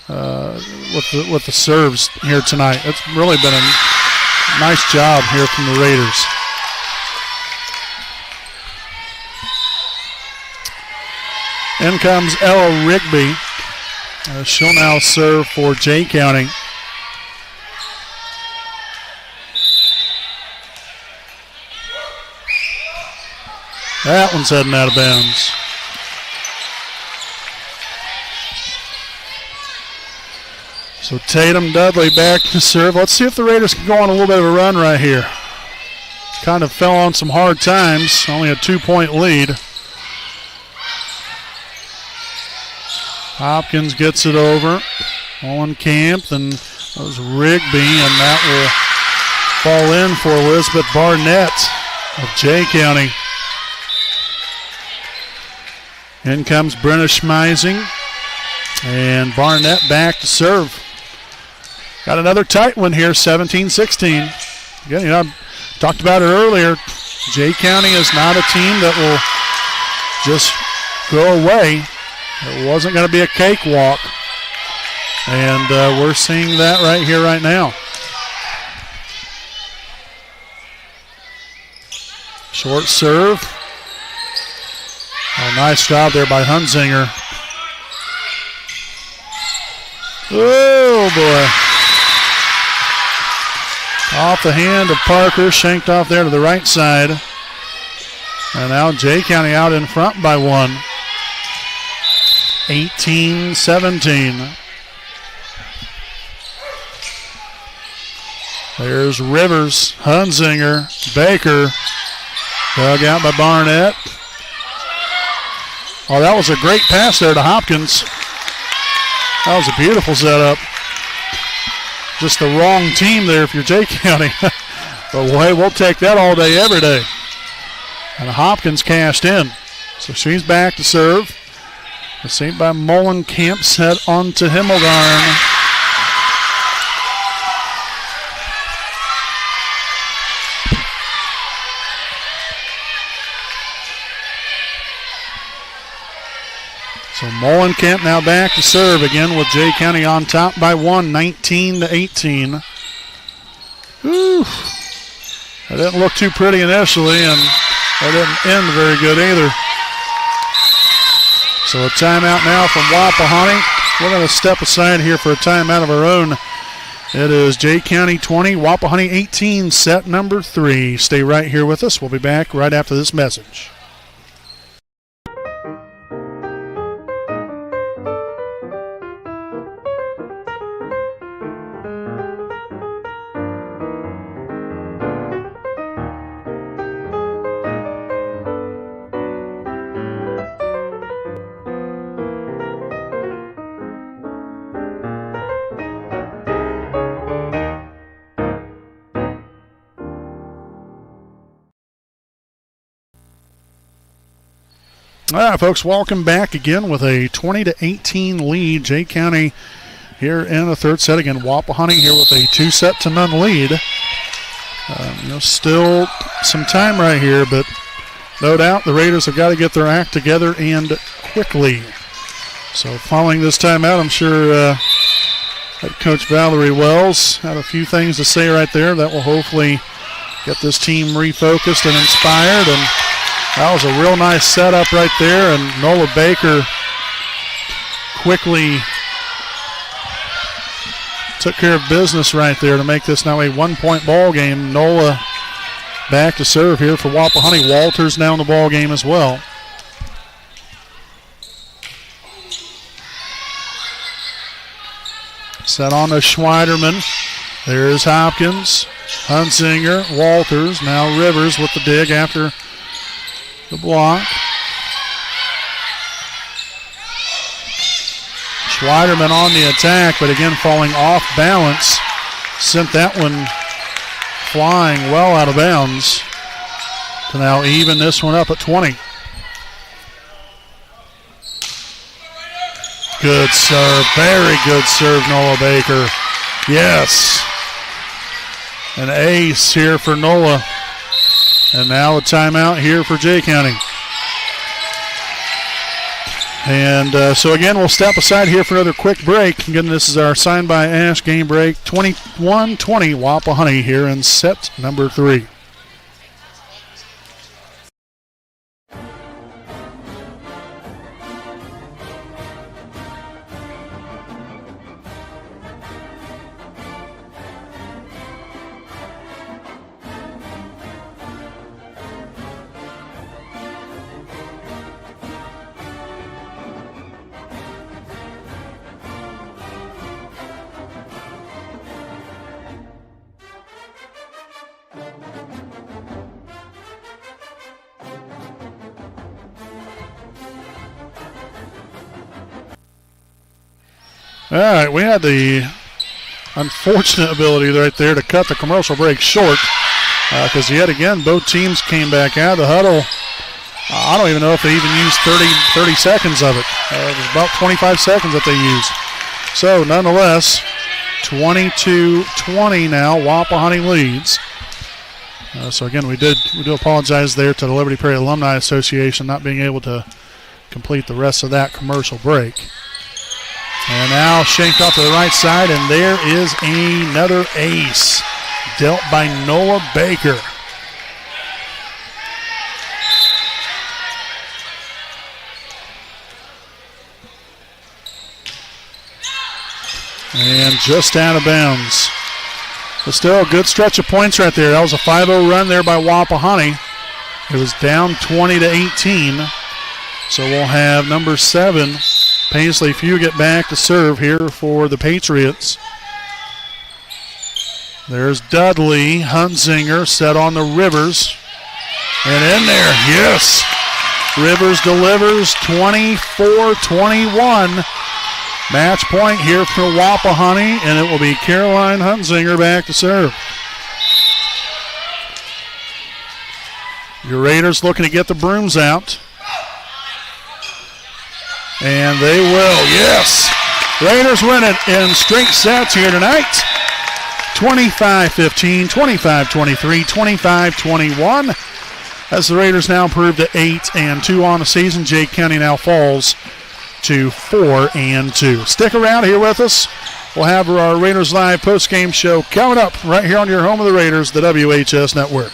with the serves here tonight. It's really been a nice job here from the Raiders. In comes Ella Rigby. She'll now serve for Jay County. That one's heading out of bounds. So Tatum Dudley back to serve. Let's see if the Raiders can go on a little bit of a run right here. Kind of fell on some hard times. Only a 2-point lead. Hopkins gets it over. On Camp, then goes Rigby, and that will fall in for Elizabeth Barnett of Jay County. In comes Brenna Schmeising, and Barnett back to serve. Got another tight one here, 17-16. Again, I talked about it earlier. Jay County is not a team that will just go away. It wasn't going to be a cakewalk. And we're seeing that right here, right now. Short serve. Oh, nice job there by Hunzinger. Oh, boy. Off the hand of Parker, shanked off there to the right side. And now Jay County out in front by one. 18-17. There's Rivers, Hunzinger, Baker. Dug out by Barnett. Oh, that was a great pass there to Hopkins. That was a beautiful setup. Just the wrong team there if you're Jay County. But hey, we'll take that all day, every day. And Hopkins cashed in. So she's back to serve. Received by Mullenkamp, set on to Himmelgarn. So Mullenkamp now back to serve again with Jay County on top by one, 19-18. Whew. It didn't look too pretty initially, and it didn't end very good either. So a timeout now from Wapahani. We're going to step aside here for a timeout of our own. It is Jay County 20, Wapahani 18, set number 3. Stay right here with us. We'll be back right after this message. All right, folks, welcome back again with a 20-18 lead. Jay County here in the third set. Again, Wapahani here with a 2-0 lead. Still some time right here, but no doubt the Raiders have got to get their act together and quickly. So following this timeout, I'm sure Head Coach Valerie Wells had a few things to say right there that will hopefully get this team refocused and inspired. And that was a real nice setup right there, and Nola Baker quickly took care of business right there to make this now a 1-point ball game. Nola back to serve here for Wapahani. Walters now in the ball game as well. Set on to Schweiderman. There's Hopkins, Hunsinger, Walters. Now Rivers with the dig after the block. Schweiderman on the attack, but again falling off balance. Sent that one flying well out of bounds to now even this one up at 20. Good serve, very good serve, Nola Baker. Yes. An ace here for Nola. And now a timeout here for Jay County. And so again, we'll step aside here for another quick break. Again, this is our Signed by Ash game break. 21-20 Wapahani here in set number 3. All right, we had the unfortunate ability right there to cut the commercial break short because yet again both teams came back out of the huddle. I don't even know if they even used 30 seconds of it. It was about 25 seconds that they used. So nonetheless, 22-20 now, Wapahani leads. So again, we do apologize there to the Liberty Prairie Alumni Association not being able to complete the rest of that commercial break. And now shanked off to the right side, and there is another ace dealt by Nola Baker. And just out of bounds. But still a good stretch of points right there. That was a 5-0 run there by Wapahani. It was down 20-18. So we'll have number 7, Paisley Fugit, back to serve here for the Patriots. There's Dudley. Hunsinger set on the Rivers. And in there, yes. Rivers delivers 24-21. Match point here for Wapahani, and it will be Caroline Hunsinger back to serve. Your Raiders looking to get the brooms out. And they will, yes. Raiders win it in straight sets here tonight. 25-15, 25-23, 25-21. As the Raiders now improve to 8-2 on the season, Jay County now falls to 4-2. Stick around here with us. We'll have our Raiders Live post-game show coming up right here on your home of the Raiders, the WHS Network.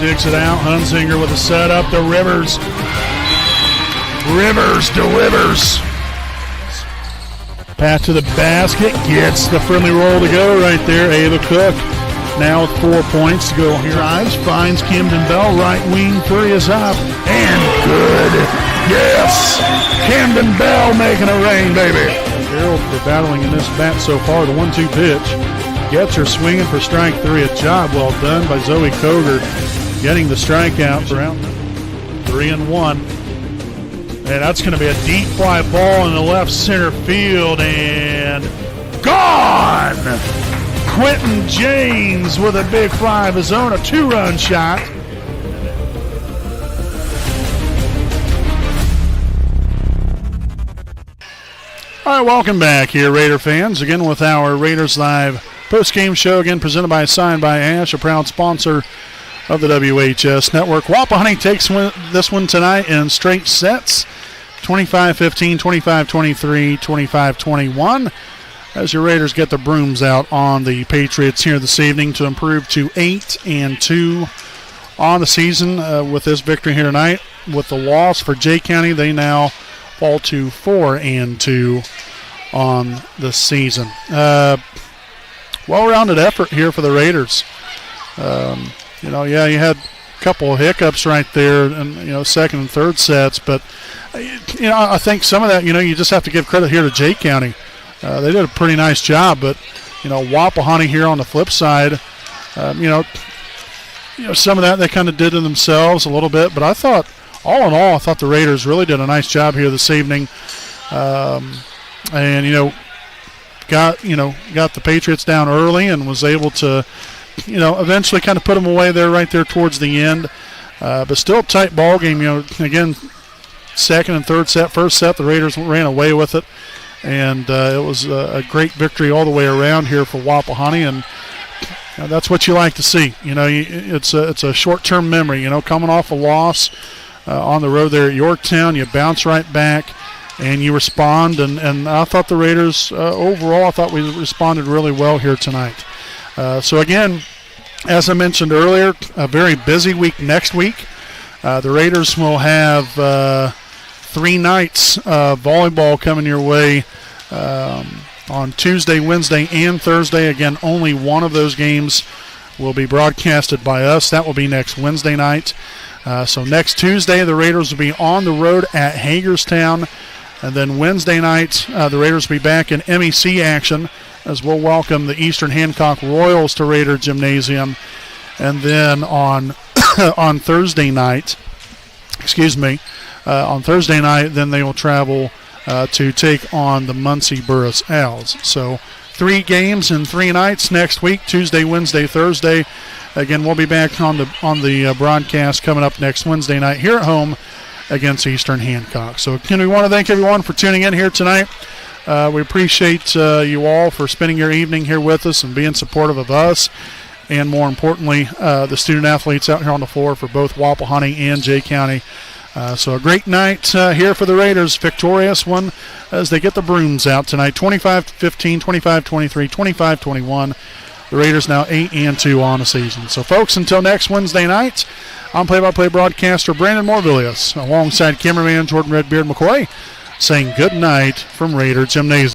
Digs it out. Hunzinger with a setup to Rivers. Rivers delivers. Pass to the basket. Gets the friendly roll to go right there. Ava Cook now with 4 points to go here. Drives, finds Camden Bell. Right wing three is up. And good. Yes. Camden Bell making a rain, baby. Carroll for battling in this bat so far. The 1-2 pitch. Gets her swinging for strike three. A job well done by Zoe Koger. Getting the strikeout for out 3-1. And that's going to be a deep fly ball in the left center field and gone! Quentin James with a big fly of his own, a 2-run shot. All right, welcome back here, Raider fans. Again with our Raiders Live post-game show, again presented by Sign by Ash, a proud sponsor of the WHS Network. Wapahani takes this one tonight in straight sets, 25-15, 25-23, 25-21, as your Raiders get the brooms out on the Patriots here this evening to improve to 8-2 on the season with this victory here tonight. With the loss for Jay County, they now fall to 4-2 on the season. Well-rounded effort here for the Raiders. You had a couple of hiccups right there in, second and third sets. But, I think some of that, you just have to give credit here to Jay County. They did a pretty nice job. But, Wapahani here on the flip side, some of that they kind of did to themselves a little bit. But I thought, all in all, the Raiders really did a nice job here this evening. And, got the Patriots down early and was able to, eventually kind of put them away there right there towards the end. But still a tight ball game. Again, second and third set. First set, the Raiders ran away with it. And it was a great victory all the way around here for Wapahani. And that's what you like to see. It's a short-term memory. Coming off a loss on the road there at Yorktown, you bounce right back and you respond. And I thought the Raiders, overall, we responded really well here tonight. So again, as I mentioned earlier, a very busy week next week. The Raiders will have 3 nights of volleyball coming your way on Tuesday, Wednesday, and Thursday. Again, only one of those games will be broadcasted by us. That will be next Wednesday night. So next Tuesday, the Raiders will be on the road at Hagerstown. And then Wednesday night, the Raiders will be back in MEC action as we'll welcome the Eastern Hancock Royals to Raider Gymnasium. And then on on Thursday night, then they will travel to take on the Muncie Burris Owls. So 3 games in 3 nights next week, Tuesday, Wednesday, Thursday. Again, we'll be back on the broadcast coming up next Wednesday night here at home against Eastern Hancock. So again, we want to thank everyone for tuning in here tonight. We appreciate you all for spending your evening here with us and being supportive of us, and more importantly, the student athletes out here on the floor for both Wapahani and Jay County. So a great night here for the Raiders. Victorious one as they get the brooms out tonight. 25-15, 25-23, 25-21. The Raiders now 8-2 on the season. So, folks, until next Wednesday night, I'm play-by-play broadcaster Brandon Morvillius alongside cameraman Jordan Redbeard McCoy saying good night from Raider Gymnasium.